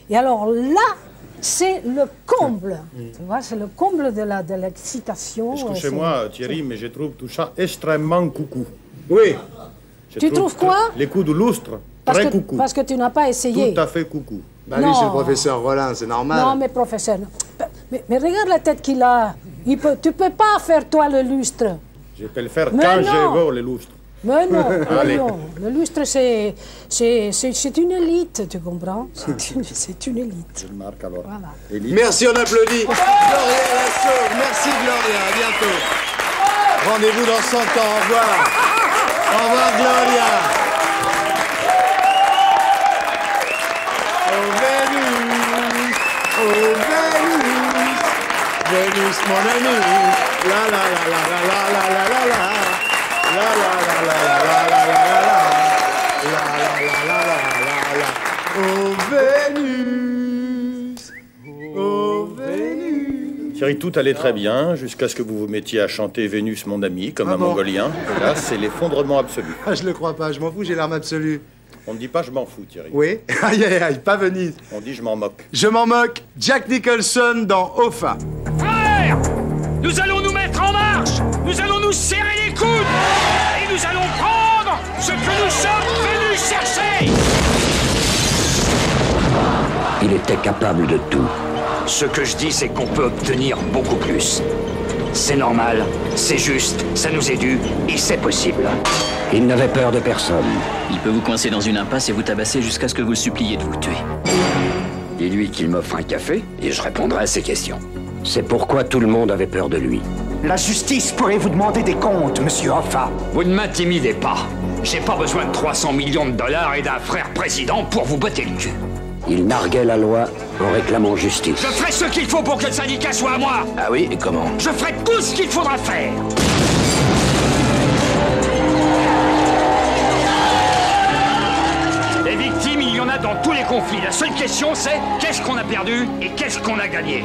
Et alors là, c'est le comble. Tu vois, c'est le comble de l'excitation. Excusez-moi, Thierry, mais je trouve tout ça extrêmement coucou. Oui. Tu trouves quoi? Les coups de lustre, très coucou. Parce que tu n'as pas essayé. Tout à fait coucou. Bah lui, c'est le professeur Rollin, c'est normal. Non, mais professeur, mais regarde la tête qu'il a. Tu peux pas faire toi le lustre. Je peux le faire quand je veux, le lustre. Mais non, mais non. Le lustre, c'est une élite, tu comprends? C'est une élite. Je marque alors. Voilà. Merci, on applaudit. Gloria Lasso, merci Gloria, à bientôt. Rendez-vous dans 100 ans, au revoir. Au revoir Gloria. Oh Vénus, Vénus mon ami, la la la la la la la la la la. La la la la la la la la la la la. Oh Vénus, oh Vénus. Thierry, tout allait très bien jusqu'à ce que vous vous mettiez à chanter Vénus mon ami comme un mongolien. Et là, c'est l'effondrement absolu. Ah, je le crois pas, je m'en fous, j'ai l'arme absolue. On ne dit pas je m'en fous, Thierry. Oui, aïe aïe aïe, pas Venise. On dit je m'en moque. Je m'en moque, Jack Nicholson dans Offa. Frères, nous allons nous mettre en marche, nous allons nous serrer les coudes et nous allons prendre ce que nous sommes venus chercher. Il était capable de tout. Ce que je dis, c'est qu'on peut obtenir beaucoup plus. C'est normal, c'est juste, ça nous est dû et c'est possible. Il n'avait peur de personne. Il peut vous coincer dans une impasse et vous tabasser jusqu'à ce que vous le suppliez de vous tuer. Dis-lui qu'il m'offre un café et je répondrai à ses questions. C'est pourquoi tout le monde avait peur de lui. La justice pourrait vous demander des comptes, monsieur Hoffa. Vous ne m'intimidez pas. J'ai pas besoin de 300 millions de dollars et d'un frère président pour vous botter le cul. Il narguait la loi en réclamant justice. Je ferai ce qu'il faut pour que le syndicat soit à moi. Ah oui, et comment? Je ferai tout ce qu'il faudra faire. Les victimes, il y en a dans tous les conflits. La seule question, c'est qu'est-ce qu'on a perdu et qu'est-ce qu'on a gagné.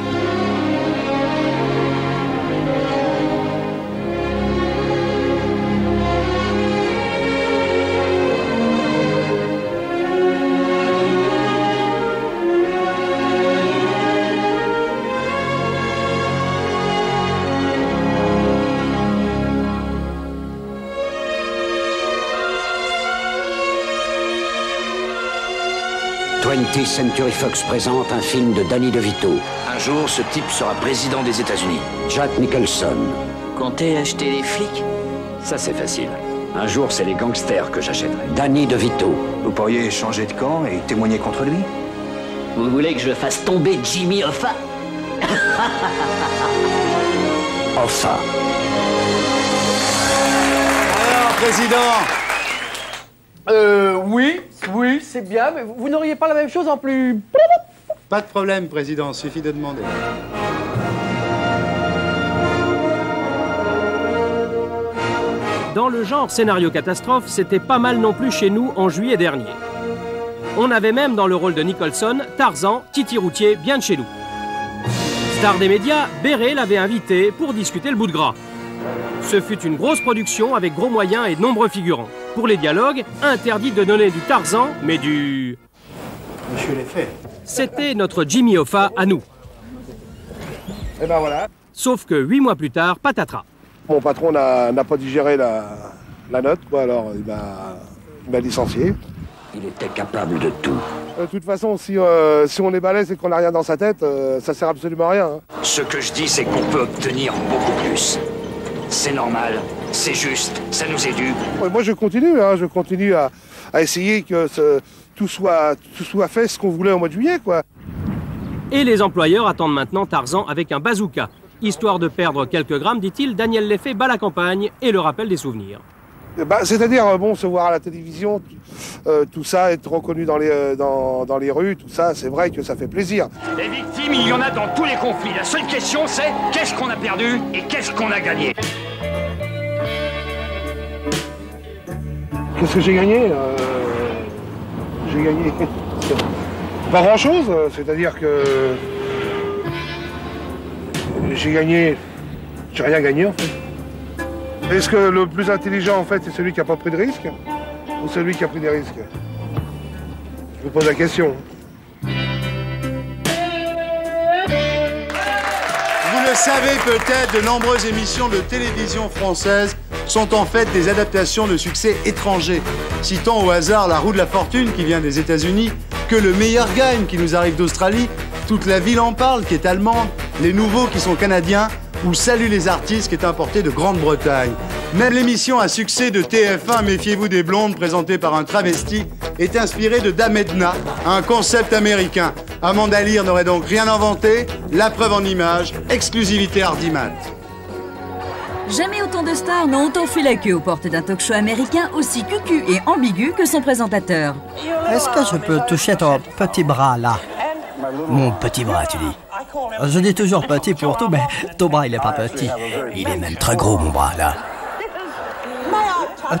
th Century Fox présente un film de Danny DeVito. Un jour, ce type sera président des États-Unis. Jack Nicholson. Comptez acheter des flics? Ça, c'est facile. Un jour, c'est les gangsters que j'achèterai. Danny DeVito. Vous pourriez changer de camp et témoigner contre lui? Vous voulez que je fasse tomber Jimmy Hoffa? Hoffa. Alors, président. Oui, c'est bien, mais vous n'auriez pas la même chose en plus... Pas de problème, président, suffit de demander. Dans le genre scénario catastrophe, c'était pas mal non plus chez nous en juillet dernier. On avait même dans le rôle de Nicholson, Tarzan, Titi Routier, bien de chez nous. Star des médias, Béret l'avait invité pour discuter le bout de gras. Ce fut une grosse production avec gros moyens et de nombreux figurants. Pour les dialogues, interdit de donner du Tarzan, mais du... Monsieur les fait. C'était notre Jimmy Hoffa à nous. Et ben voilà. Sauf que 8 mois plus tard, patatras. Mon patron n'a pas digéré la note, quoi, alors il m'a licencié. Il était capable de tout. De toute façon, si on est balèze et qu'on n'a rien dans sa tête, ça sert absolument à rien. Hein. Ce que je dis, c'est qu'on peut obtenir beaucoup plus. C'est normal, c'est juste, ça nous est dû. Ouais, moi je continue à essayer que tout soit fait ce qu'on voulait au mois de juillet, quoi. Et les employeurs attendent maintenant Tarzan avec un bazooka. Histoire de perdre quelques grammes, dit-il, Daniel Leffet bat la campagne et le rappelle des souvenirs. C'est-à-dire, bon, se voir à la télévision, tout ça, être reconnu dans les rues, tout ça, c'est vrai que ça fait plaisir. Les victimes, il y en a dans tous les conflits. La seule question, c'est qu'est-ce qu'on a perdu et qu'est-ce qu'on a gagné. Qu'est-ce que j'ai gagné J'ai gagné pas grand-chose, c'est-à-dire que j'ai rien gagné en fait. Est-ce que le plus intelligent en fait c'est celui qui n'a pas pris de risque ou celui qui a pris des risques? Je vous pose la question. Vous le savez peut-être, de nombreuses émissions de télévision françaises sont en fait des adaptations de succès étrangers. Citons au hasard La Roue de la Fortune qui vient des États-Unis, Que le meilleur gagne qui nous arrive d'Australie, Toute la ville en parle qui est allemande, Les Nouveaux qui sont canadiens, ou Salut les artistes qui est importé de Grande-Bretagne. Même l'émission à succès de TF1 Méfiez-vous des blondes, présentée par un travesti, est inspirée de Dame Edna, un concept américain. Amanda Lear n'aurait donc rien inventé, la preuve en images, exclusivité Hardiman. Jamais autant de stars n'ont autant fait la queue aux portes d'un talk-show américain aussi cucu et ambigu que son présentateur. Est-ce que je peux toucher ton petit bras là? Mon petit bras, tu dis? Je dis toujours petit pour tout, mais ton bras il est pas petit. Il est même très gros, mon bras là.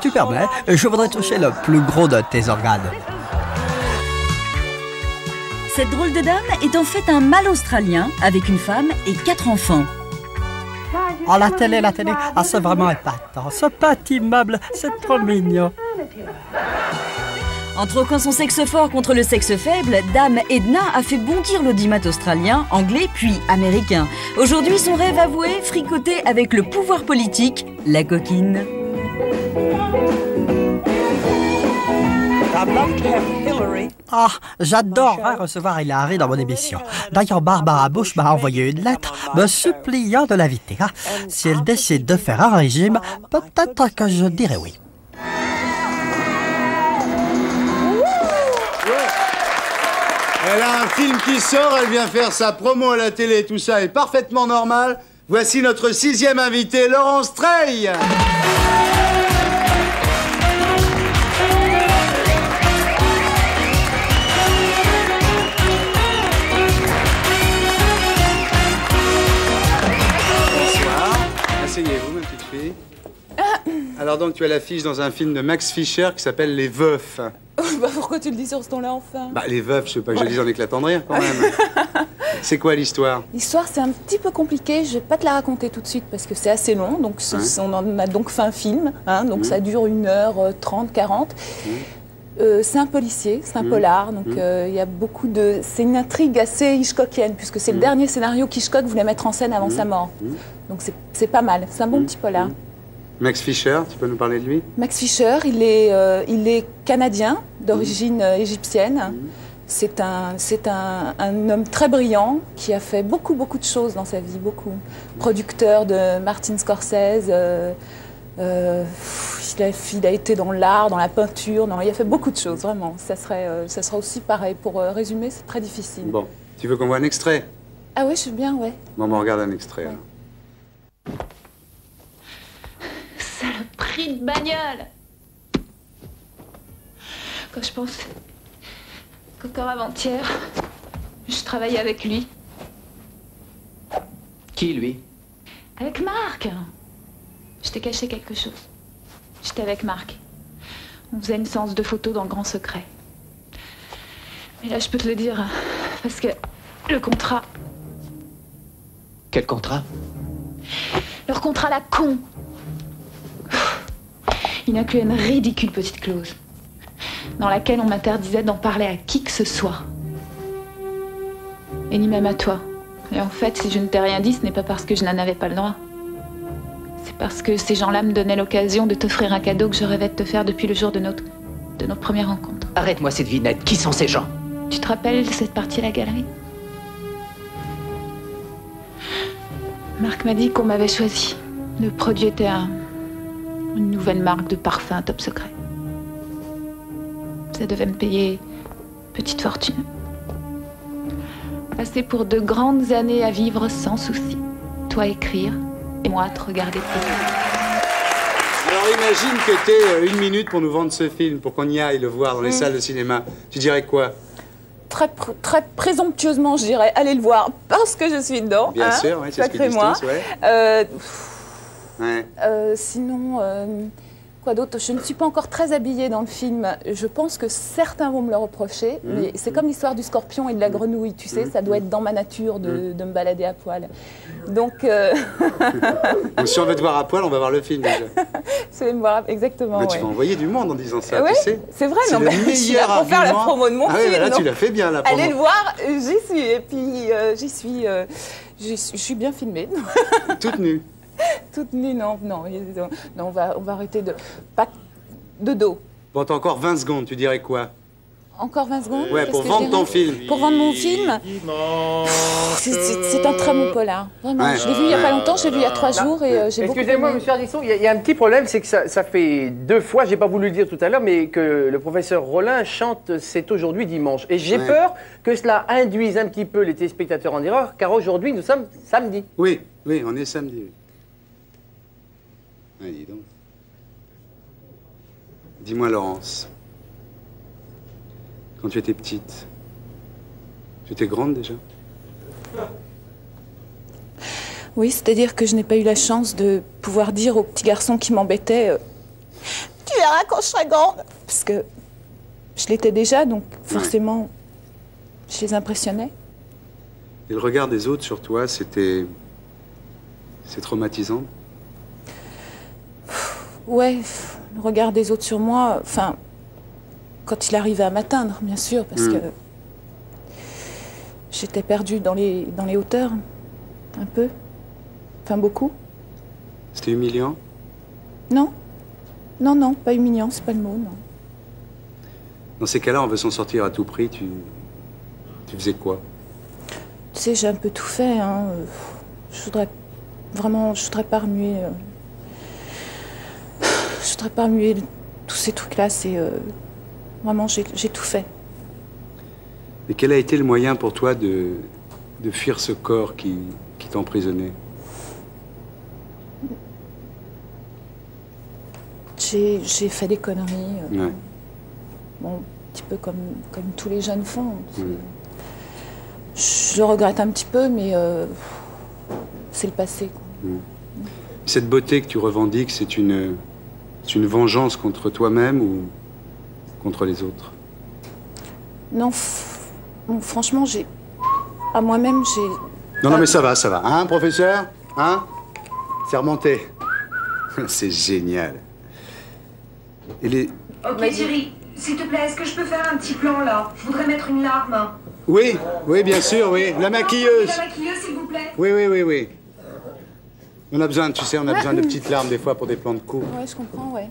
Tu permets? Je voudrais toucher le plus gros de tes organes. Cette drôle de dame est en fait un mâle australien avec une femme et 4 enfants. Oh, la télé, ah, c'est vraiment épatant. Ce petit meuble, c'est trop mignon. En troquant son sexe fort contre le sexe faible, Dame Edna a fait bondir l'audimat australien, anglais puis américain. Aujourd'hui, son rêve avoué, fricoter avec le pouvoir politique, la coquine. Ah, j'adorerais recevoir Hillary dans mon émission. D'ailleurs, Barbara Bush m'a envoyé une lettre me suppliant de l'inviter. Si elle décide de faire un régime, peut-être que je dirais oui. Elle a un film qui sort, elle vient faire sa promo à la télé, tout ça est parfaitement normal. Voici notre 6e invité, Laurence Treille. Asseyez-vous, ma petite fille. Alors donc, tu as l'affiche dans un film de Max Fischer qui s'appelle Les Veufs. Bah pourquoi tu le dis sur ce ton-là, enfin? Bah, Les Veufs, je sais pas que je le dise en éclatant de rire, quand même. C'est quoi l'histoire? L'histoire, c'est un petit peu compliqué. Je vais pas te la raconter tout de suite parce que c'est assez long. Donc, on en a donc fait un film. Hein, donc, ça dure 1h30, 40. C'est un policier, c'est un polar. Donc, il y a beaucoup de... C'est une intrigue assez Hitchcockienne puisque c'est le dernier scénario qu'Hitchcock voulait mettre en scène avant sa mort. Donc, c'est pas mal. C'est un bon petit polar. Max Fischer, tu peux nous parler de lui? Max Fischer, il est canadien, d'origine égyptienne. C'est un homme très brillant qui a fait beaucoup de choses dans sa vie, beaucoup. Producteur de Martin Scorsese, il a été dans l'art, dans la peinture, il a fait beaucoup de choses, vraiment. Ça sera aussi pareil. Pour résumer, c'est très difficile. Bon, tu veux qu'on voit un extrait? Ah oui, je veux bien, ouais. Bon, on regarde un extrait, alors. Saloperie de bagnole. Quand je pense qu'encore avant-hier, je travaillais avec lui. Qui, lui? Avec Marc. Je t'ai caché quelque chose. J'étais avec Marc. On faisait une séance de photos dans le grand secret. Mais là, je peux te le dire, parce que le contrat... Quel contrat? Leur contrat, la con. Il incluait une ridicule petite clause dans laquelle on m'interdisait d'en parler à qui que ce soit. Et ni même à toi. Et en fait, si je ne t'ai rien dit, ce n'est pas parce que je n'en avais pas le droit. C'est parce que ces gens-là me donnaient l'occasion de t'offrir un cadeau que je rêvais de te faire depuis le jour de notre première rencontre. Arrête-moi cette vinette. Qui sont ces gens? Tu te rappelles de cette partie à la galerie? Marc m'a dit qu'on m'avait choisi. Le produit était une nouvelle marque de parfum top secret. Ça devait me payer une petite fortune. Assez pour de grandes années à vivre sans souci. Toi écrire et moi te regarder. Alors imagine que t'aies 1 minute pour nous vendre ce film, pour qu'on y aille le voir dans les salles de cinéma. Tu dirais quoi? Très présomptueusement, je dirais, allez le voir parce que je suis dedans. Bien sûr, ouais, c'est ce qu'ils disent tous, ouais. Sinon, quoi d'autre? Je ne suis pas encore très habillée dans le film. Je pense que certains vont me le reprocher, mais c'est comme l'histoire du scorpion et de la grenouille, tu sais, ça doit être dans ma nature de me balader à poil. Donc... Donc si on veut te voir à poil, on va voir le film déjà. C'est me voir, exactement, mais tu vas envoyer du monde en disant ça, tu sais. C'est vrai, non, mais je suis là pour faire la promo de mon film. Oui, là, tu l'as fait bien, la promo. Allez le voir, j'y suis, et puis je suis bien filmée. Toute nue. Toute nue, non, on va arrêter de... Pas de dos. Bon, t'as encore 20 secondes, tu dirais quoi? Encore 20 secondes? Ouais, pour vendre ton film. Pour vendre mon film? C'est un très bon polar. Vraiment, je l'ai vu il n'y a pas longtemps, je l'ai vu il y a 3 jours et j'ai beaucoup aimé. Excusez-moi, monsieur Ardisson, il y a un petit problème, c'est que ça fait 2 fois, j'ai pas voulu le dire tout à l'heure, mais que le professeur Rollin chante « C'est aujourd'hui dimanche ». Et j'ai peur que cela induise un petit peu les téléspectateurs en erreur, car aujourd'hui, nous sommes samedi. Oui, on est samedi. Ouais, dis donc. Dis-moi, Laurence, quand tu étais petite, tu étais grande déjà? Oui, c'est-à-dire que je n'ai pas eu la chance de pouvoir dire aux petits garçons qui m'embêtaient tu verras quand je serai grande. Parce que je l'étais déjà, donc forcément, je les impressionnais. Et le regard des autres sur toi, c'est traumatisant? Ouais, le regard des autres sur moi, enfin, quand il arrivait à m'atteindre, bien sûr, parce que j'étais perdue dans les hauteurs, un peu, enfin beaucoup. C'était humiliant? Non, pas humiliant, c'est pas le mot, non. Dans ces cas-là, on veut s'en sortir à tout prix, tu faisais quoi? Tu sais, j'ai un peu tout fait, hein. Je voudrais pas remuer... Je voudrais pas remuer tous ces trucs-là, c'est... Vraiment, j'ai tout fait. Et quel a été le moyen pour toi de fuir ce corps qui t'emprisonnait? J'ai fait des conneries. Bon, un petit peu comme tous les jeunes font. Je le regrette un petit peu, mais c'est le passé, quoi. Cette beauté que tu revendiques, c'est une vengeance contre toi-même ou contre les autres? Non, franchement, à moi-même, j'ai... Non, mais ça va. Hein, professeur? Hein? C'est remonté. C'est génial. Et les... Ok, Thierry, s'il te plaît, est-ce que je peux faire un petit plan, là? Je voudrais mettre une larme. Oui, bien sûr, oui. La maquilleuse. La maquilleuse, s'il vous plaît. Oui. On a besoin, tu sais, on a besoin de petites larmes des fois pour des plans de cou. Ouais, je comprends, ouais.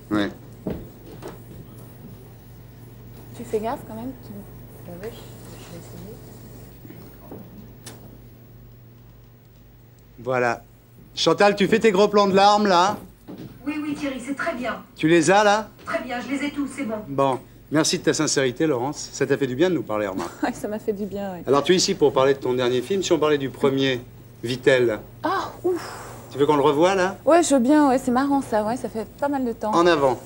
Tu fais gaffe quand même? Oui, je vais essayer. Voilà. Chantal, tu fais tes gros plans de larmes, là? Oui, Thierry, c'est très bien. Tu les as, là? Très bien, je les ai tous, c'est bon. Bon. Merci de ta sincérité, Laurence. Ça t'a fait du bien de nous parler, remarque. Ouais, ça m'a fait du bien, ouais. Alors, tu es ici pour parler de ton dernier film. Si on parlait du premier, Vitel. Ah, ouf. Tu veux qu'on le revoie, là? Ouais, je veux bien, ouais, c'est marrant, ça, ouais, ça fait pas mal de temps. En avant.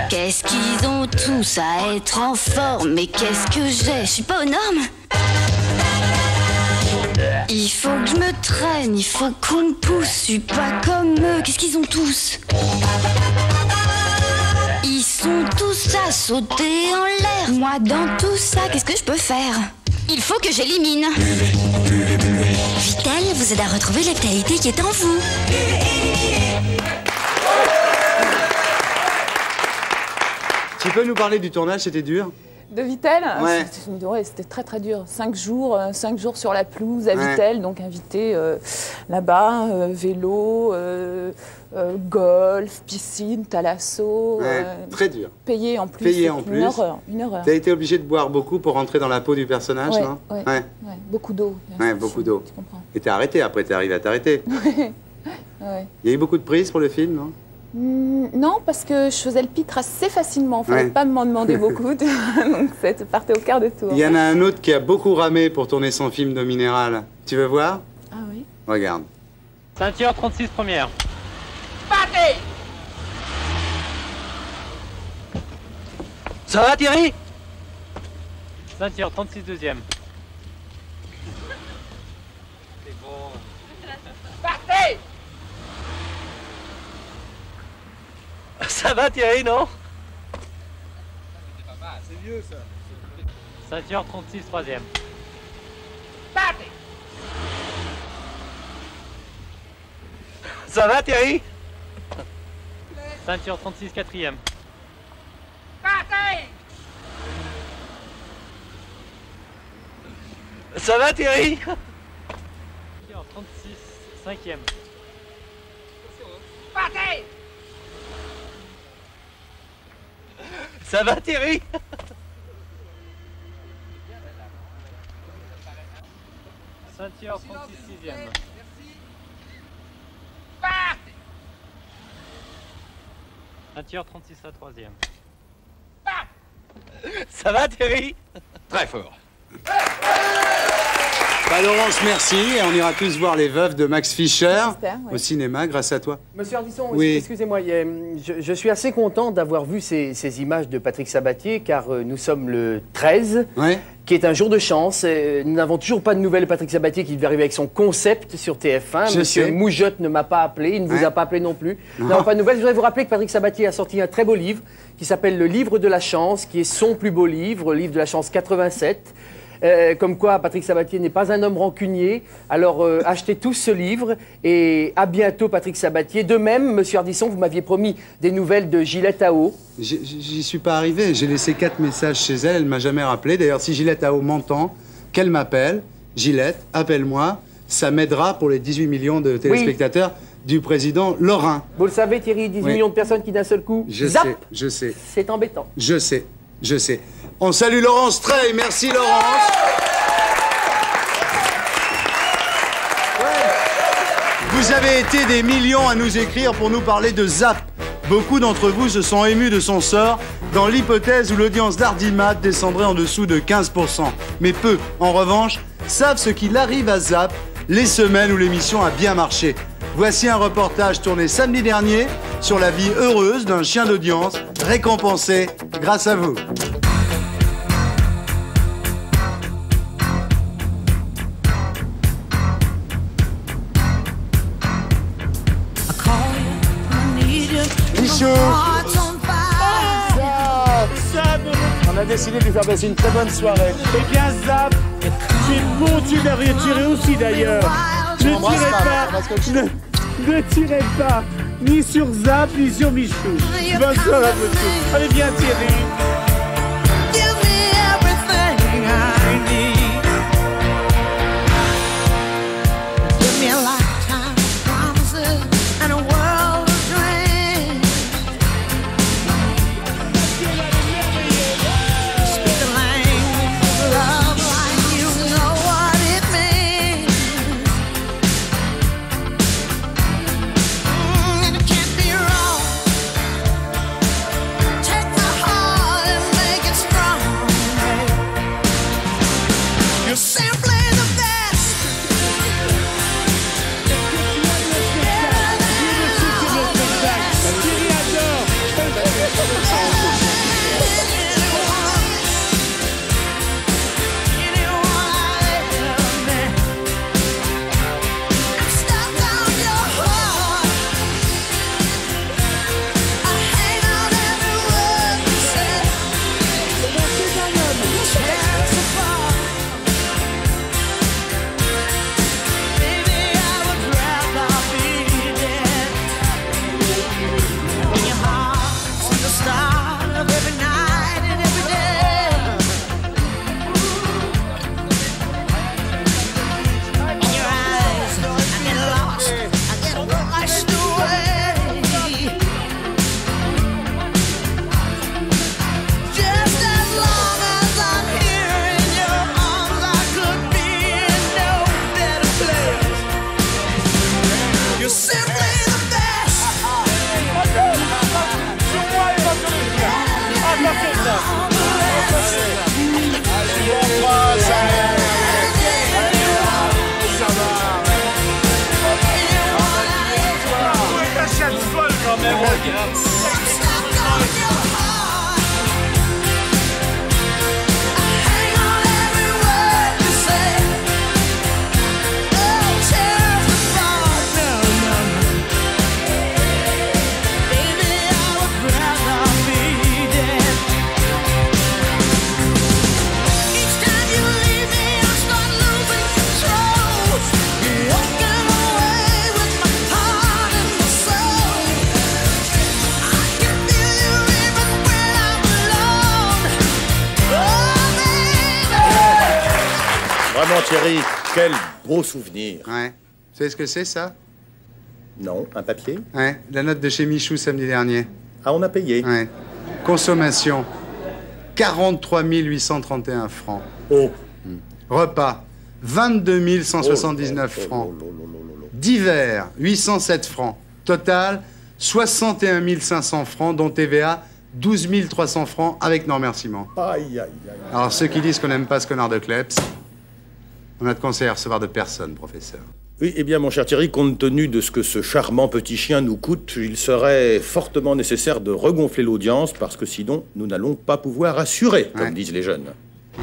Qu'est-ce qu'ils ont tous à être en forme? Mais qu'est-ce que j'ai? Je suis pas aux normes. Il faut que je me traîne, il faut qu'on me pousse. Je suis pas comme eux, qu'est-ce qu'ils ont tous? Ils sont tous à sauter en l'air. Moi, dans tout ça, qu'est-ce que je peux faire? Il faut que j'élimine. Vitel vous aide à retrouver la qualité qui est en vous. Tu peux nous parler du tournage, c'était dur? De Vitel? Ouais. C'était très très dur. 5 jours sur la pelouse à Vitel, donc invité là-bas, vélo, golf, piscine, thalasso. Très dur. Payé en plus. Une horreur. T'as été obligé de boire beaucoup pour rentrer dans la peau du personnage, non? Ouais. Beaucoup d'eau. Ouais, beaucoup d'eau. Tu comprends. Et t'es arrêté après, t'es arrivé à t'arrêter. Ouais. Il y a eu beaucoup de prises pour le film, non? Non, parce que je faisais le pitre assez facilement. Il ne fallait pas m'en demander beaucoup. Donc ça partait au quart de tour. Il y en a un autre qui a beaucoup ramé pour tourner son film d'eau minérale. Tu veux voir? Ah oui. Regarde. Ceinture 36 première. Partez! Ça va Thierry? Ceinture 36 deuxième. C'est bon. Partez! Ça va Thierry, non? C'est vieux ça. Ceinture 36 troisième. Partez! Ça va Thierry? Ceinture 36 quatrième. Partez! Ça va Thierry? Ceinture 36 cinquième. Partez! Ça va Thierry? Ceinture 36 sixième. Partez! Ceinture 36 à troisième. Ça va Thierry? Très fort. Bah, Laurence, merci. Et on ira tous voir Les Veuves de Max Fischer au cinéma grâce à toi. Monsieur Ardisson, Oui. excusez-moi, je suis assez content d'avoir vu ces images de Patrick Sabatier, car nous sommes le 13, qui est un jour de chance. Nous n'avons toujours pas de nouvelles de Patrick Sabatier qui devait arriver avec son concept sur TF1. Monsieur Moujotte ne m'a pas appelé, il ne vous a pas appelé non plus. Nous n'avons pas de nouvelles. Je voudrais vous rappeler que Patrick Sabatier a sorti un très beau livre qui s'appelle Le Livre de la Chance, qui est son plus beau livre, le Livre de la Chance 87. Comme quoi Patrick Sabatier n'est pas un homme rancunier. Alors achetez tous ce livre et à bientôt Patrick Sabatier. De même, monsieur Ardisson, vous m'aviez promis des nouvelles de Gillette Ao. J'y suis pas arrivé. J'ai laissé 4 messages chez elle. Elle m'a jamais rappelé. D'ailleurs, si Gillette Ao m'entend, qu'elle m'appelle. Gillette, appelle-moi. Ça m'aidera pour les 18 millions de téléspectateurs du président Lorrain. Vous le savez Thierry, 18 millions de personnes qui d'un seul coup, zap, je sais. C'est embêtant. Je sais. On salue Laurence Treille. Merci Laurence. Vous avez été des millions à nous écrire pour nous parler de Zap. Beaucoup d'entre vous se sont émus de son sort dans l'hypothèse où l'audience d'Ardimat descendrait en dessous de 15%. Mais peu, en revanche, savent ce qu'il arrive à Zap les semaines où l'émission a bien marché. Voici un reportage tourné samedi dernier sur la vie heureuse d'un chien d'audience récompensé grâce à vous. Michou. On a décidé de lui faire passer une très bonne soirée. Eh bien, Zap, c'est bon, tu l'as retiré aussi d'ailleurs. Ne tirez pas, ni sur Zap, ni sur Michou. Bonne soirée à vous tous. Allez bien, Thierry. Take my heart Vraiment, Thierry, quel beau souvenir. Ouais. Vous savez ce que c'est, ça? Non, un papier? Ouais, la note de chez Michou samedi dernier. Ah, on a payé? Ouais. Consommation, 43 831 francs. Oh. Repas, 22 179 francs. Divers, 807 francs. Total, 61 500 francs, dont TVA, 12 300 francs avec nos remerciements. Aïe, aïe, aïe. Alors, ceux qui disent qu'on n'aime pas ce connard de Klebs, on a de conseil à recevoir de personne, professeur. Oui, eh bien, mon cher Thierry, compte tenu de ce que ce charmant petit chien nous coûte, il serait fortement nécessaire de regonfler l'audience, parce que sinon, nous n'allons pas pouvoir assurer, comme disent les jeunes.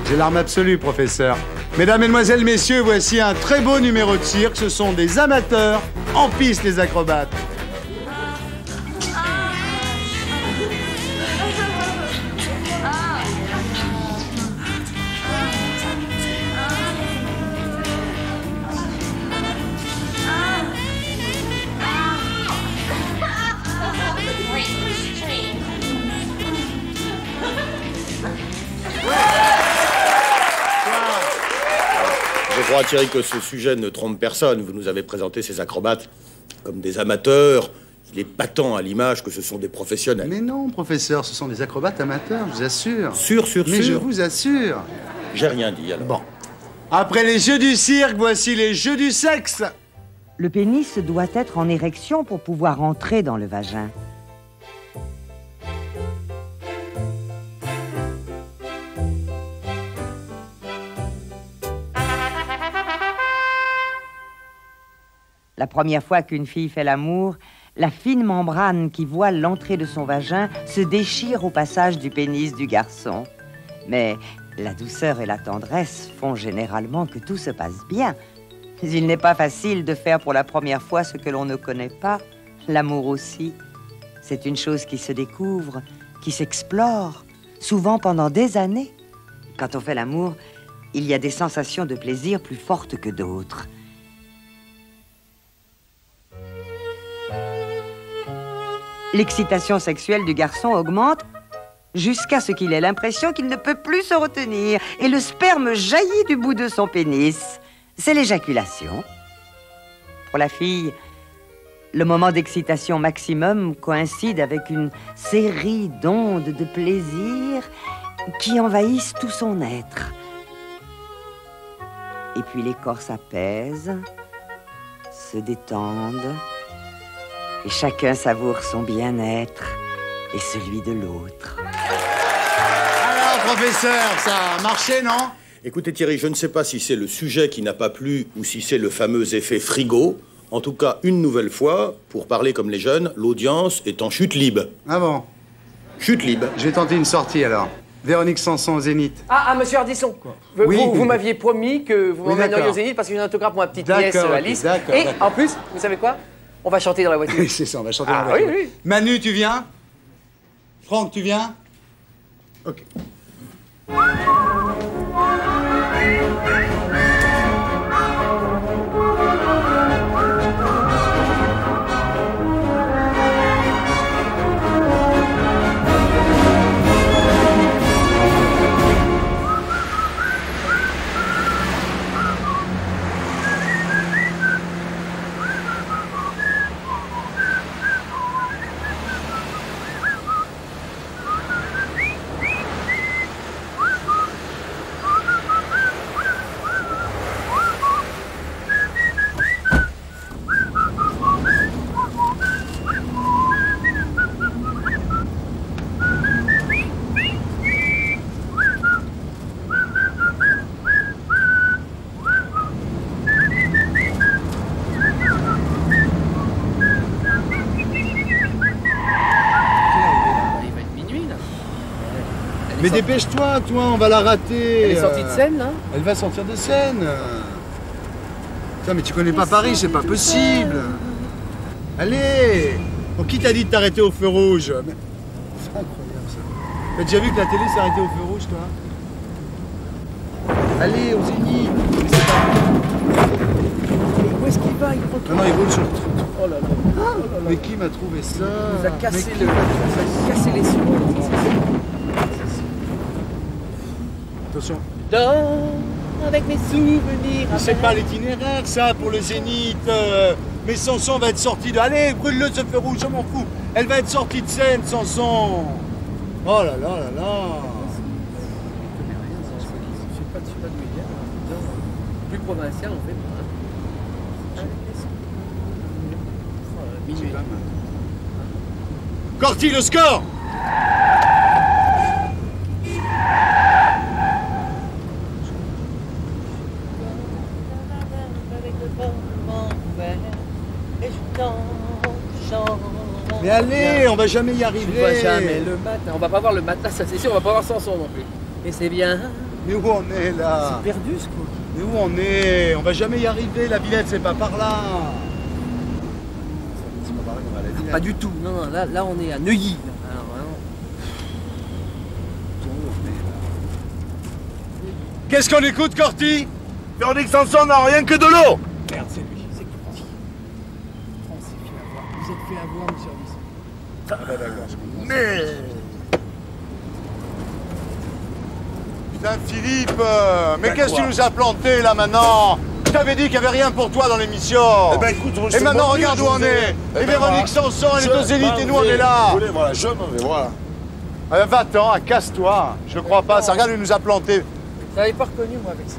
J'ai l'arme absolue, professeur. Mesdames, Mesdemoiselles, Messieurs, voici un très beau numéro de cirque. Ce sont des amateurs en piste, les acrobates. Je crois, Thierry, que ce sujet ne trompe personne. Vous nous avez présenté ces acrobates comme des amateurs. Il est patent à l'image que ce sont des professionnels. Mais non, professeur, ce sont des acrobates amateurs, je vous assure. Sûr. Mais je vous assure. J'ai rien dit, alors. Bon. Après les jeux du cirque, voici les jeux du sexe. Le pénis doit être en érection pour pouvoir entrer dans le vagin. La première fois qu'une fille fait l'amour, la fine membrane qui voile l'entrée de son vagin se déchire au passage du pénis du garçon. Mais la douceur et la tendresse font généralement que tout se passe bien. Mais il n'est pas facile de faire pour la première fois ce que l'on ne connaît pas. L'amour aussi. C'est une chose qui se découvre, qui s'explore, souvent pendant des années. Quand on fait l'amour, il y a des sensations de plaisir plus fortes que d'autres. L'excitation sexuelle du garçon augmente jusqu'à ce qu'il ait l'impression qu'il ne peut plus se retenir et le sperme jaillit du bout de son pénis. C'est l'éjaculation. Pour la fille, le moment d'excitation maximum coïncide avec une série d'ondes de plaisir qui envahissent tout son être. Et puis les corps s'apaisent, se détendent, et chacun savoure son bien-être et celui de l'autre. Alors, professeur, ça a marché, non? Écoutez, Thierry, je ne sais pas si c'est le sujet qui n'a pas plu ou si c'est le fameux effet frigo. En tout cas, une nouvelle fois, pour parler comme les jeunes, l'audience est en chute libre. Ah bon? Chute libre. Je vais tenter une sortie, alors. Véronique Sanson au Zénith. Monsieur Ardisson, vous m'aviez promis que vous m'emmèneriez au Zénith parce que j'ai une autographe pour ma petite nièce Alice. Et en plus, vous savez quoi? On va chanter dans la voiture. Oui, c'est ça, on va chanter dans la voiture. Oui. Manu, tu viens? Franck, tu viens? Ok. Mais dépêche-toi, toi, on va la rater. Elle est sortie de scène, là? Elle va sortir de scène. Putain, mais tu connais pas Paris, c'est pas possible. Allez. Bon, qui t'a dit de t'arrêter au feu rouge? C'est incroyable, ça. T'as déjà vu que la télé s'est arrêtée au feu rouge, toi? Allez, au Zénith. Où est-ce qu'il va? Il prend tout. Non, il roule sur le truc. Oh là là. Mais qui m'a trouvé ça? Il nous a cassé les sons. Attention. Dans avec mes souvenirs. C'est pas l'itinéraire, ça, pour le Zénith. Mais Samson va être sorti de... Allez, brûle-le, ce feu rouge, je m'en fous. Elle va être sortie de scène, Samson. Oh là là là là. Je sais pas d'où il vient. Plus provincial, en fait. Corti, le score. Mais allez, on va jamais y arriver. Tu vois jamais le matin. On va pas voir le matin, ça c'est sûr, on va pas voir Samson non plus. Et c'est bien. Mais où on est là? C'est perdu ce coup. Mais où on est? On va jamais y arriver, la Villette, c'est pas par là. Pas du tout, non, non, là on est à Neuilly. Alors, qu'est-ce qu'on écoute, Corti? Véronique Sanson n'a rien que de l'eau. Merde, c'est lui, c'est Corti. On s'est fait avoir. Vous êtes fait avoir, monsieur Ardisson. Ah bah d'accord, je comprends. Mais... Putain, Philippe, mais qu'est-ce que tu nous as planté là maintenant? Je t'avais dit qu'il n'y avait rien pour toi dans l'émission. Eh ben écoute, et maintenant regarde où on est. Et Véronique Sanson, elle est au Zénith et nous on est là. Voilà, je m'en vais, voilà. Va-t'en, casse-toi. Je ne crois pas, ça regarde, il nous a planté. Je l'avais pas reconnu moi avec ça.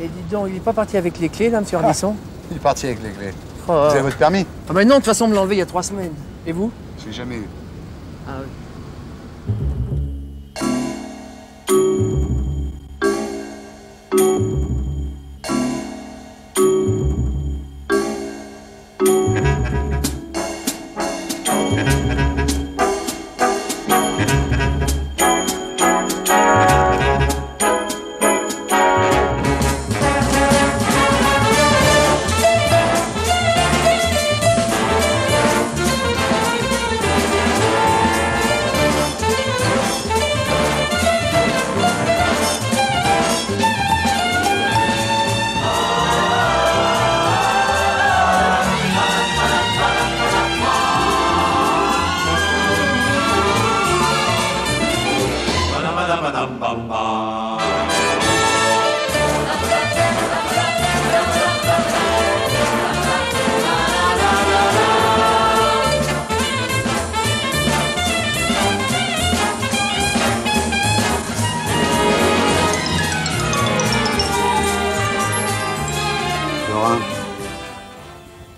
Et dis donc, il est pas parti avec les clés là, monsieur Ardisson? Il est parti avec les clés. Oh. Vous avez votre permis? Ah mais non, de toute façon on me l'a enlevé il y a 3 semaines. Et vous? Je l'ai jamais eu. Ah oui.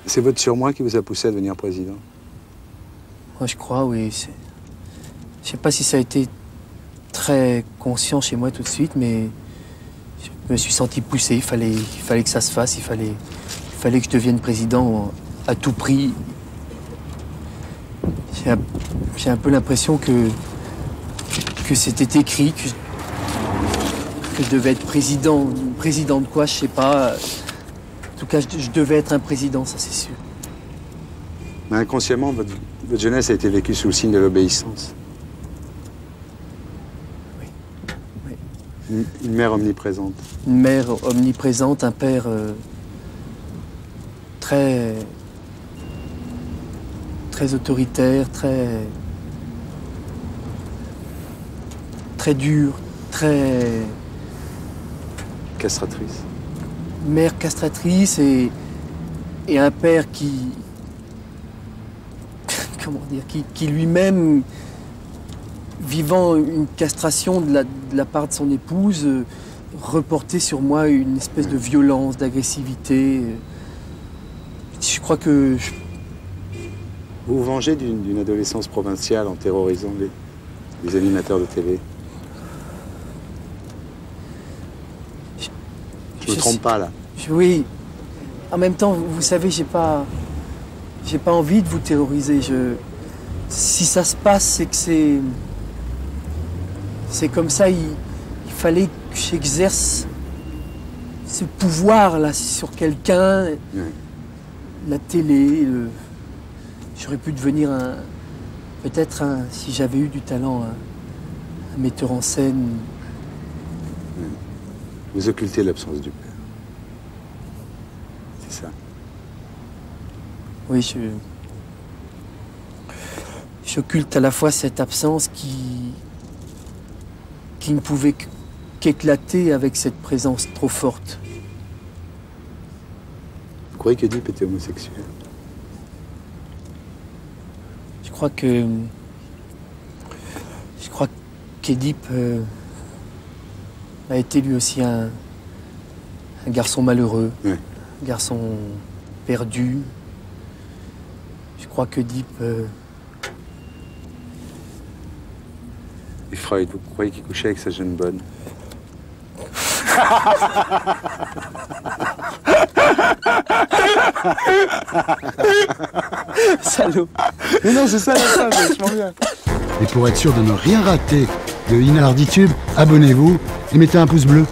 C'est votre surmoi qui vous a poussé à devenir président? Moi, je crois, oui. Je sais pas si ça a été très conscient chez moi tout de suite, mais je me suis senti poussé. Il fallait que ça se fasse. Il fallait que je devienne président à tout prix. J'ai un peu l'impression que c'était écrit, que je devais être président. Président de quoi, je sais pas. En tout cas, je devais être un président, ça c'est sûr. Mais inconsciemment, votre jeunesse a été vécue sous le signe de l'obéissance. Oui. Une mère omniprésente. Une mère omniprésente, un père très autoritaire, très dur, très... Castratrice. Mère castratrice et un père qui... comment dire, qui lui-même, vivant une castration de la part de son épouse, reportait sur moi une espèce de violence, d'agressivité. Je crois que... Vous vous vengez d'une adolescence provinciale en terrorisant les animateurs de télé? Je me trompe pas, là. Oui. En même temps, vous savez, j'ai pas envie de vous terroriser. Si ça se passe, c'est que c'est comme ça. Il fallait que j'exerce ce pouvoir-là sur quelqu'un. Oui. La télé. J'aurais pu devenir peut-être si j'avais eu du talent, un metteur en scène. Oui. Vous occultez l'absence du père. C'est ça. Oui, j'occulte à la fois cette absence qui ne pouvait qu'éclater avec cette présence trop forte. Vous croyez qu'Oedipe était homosexuel? Je crois qu'Oedipe a été lui aussi un garçon malheureux, un garçon perdu. Je crois qu'Oedipe... Et Freud, vous croyez qu'il couchait avec sa jeune bonne? Salaud. Mais non, c'est ça la fin, c'est vachement bien. Et pour être sûr de ne rien rater de Inarditube, abonnez-vous et mettez un pouce bleu.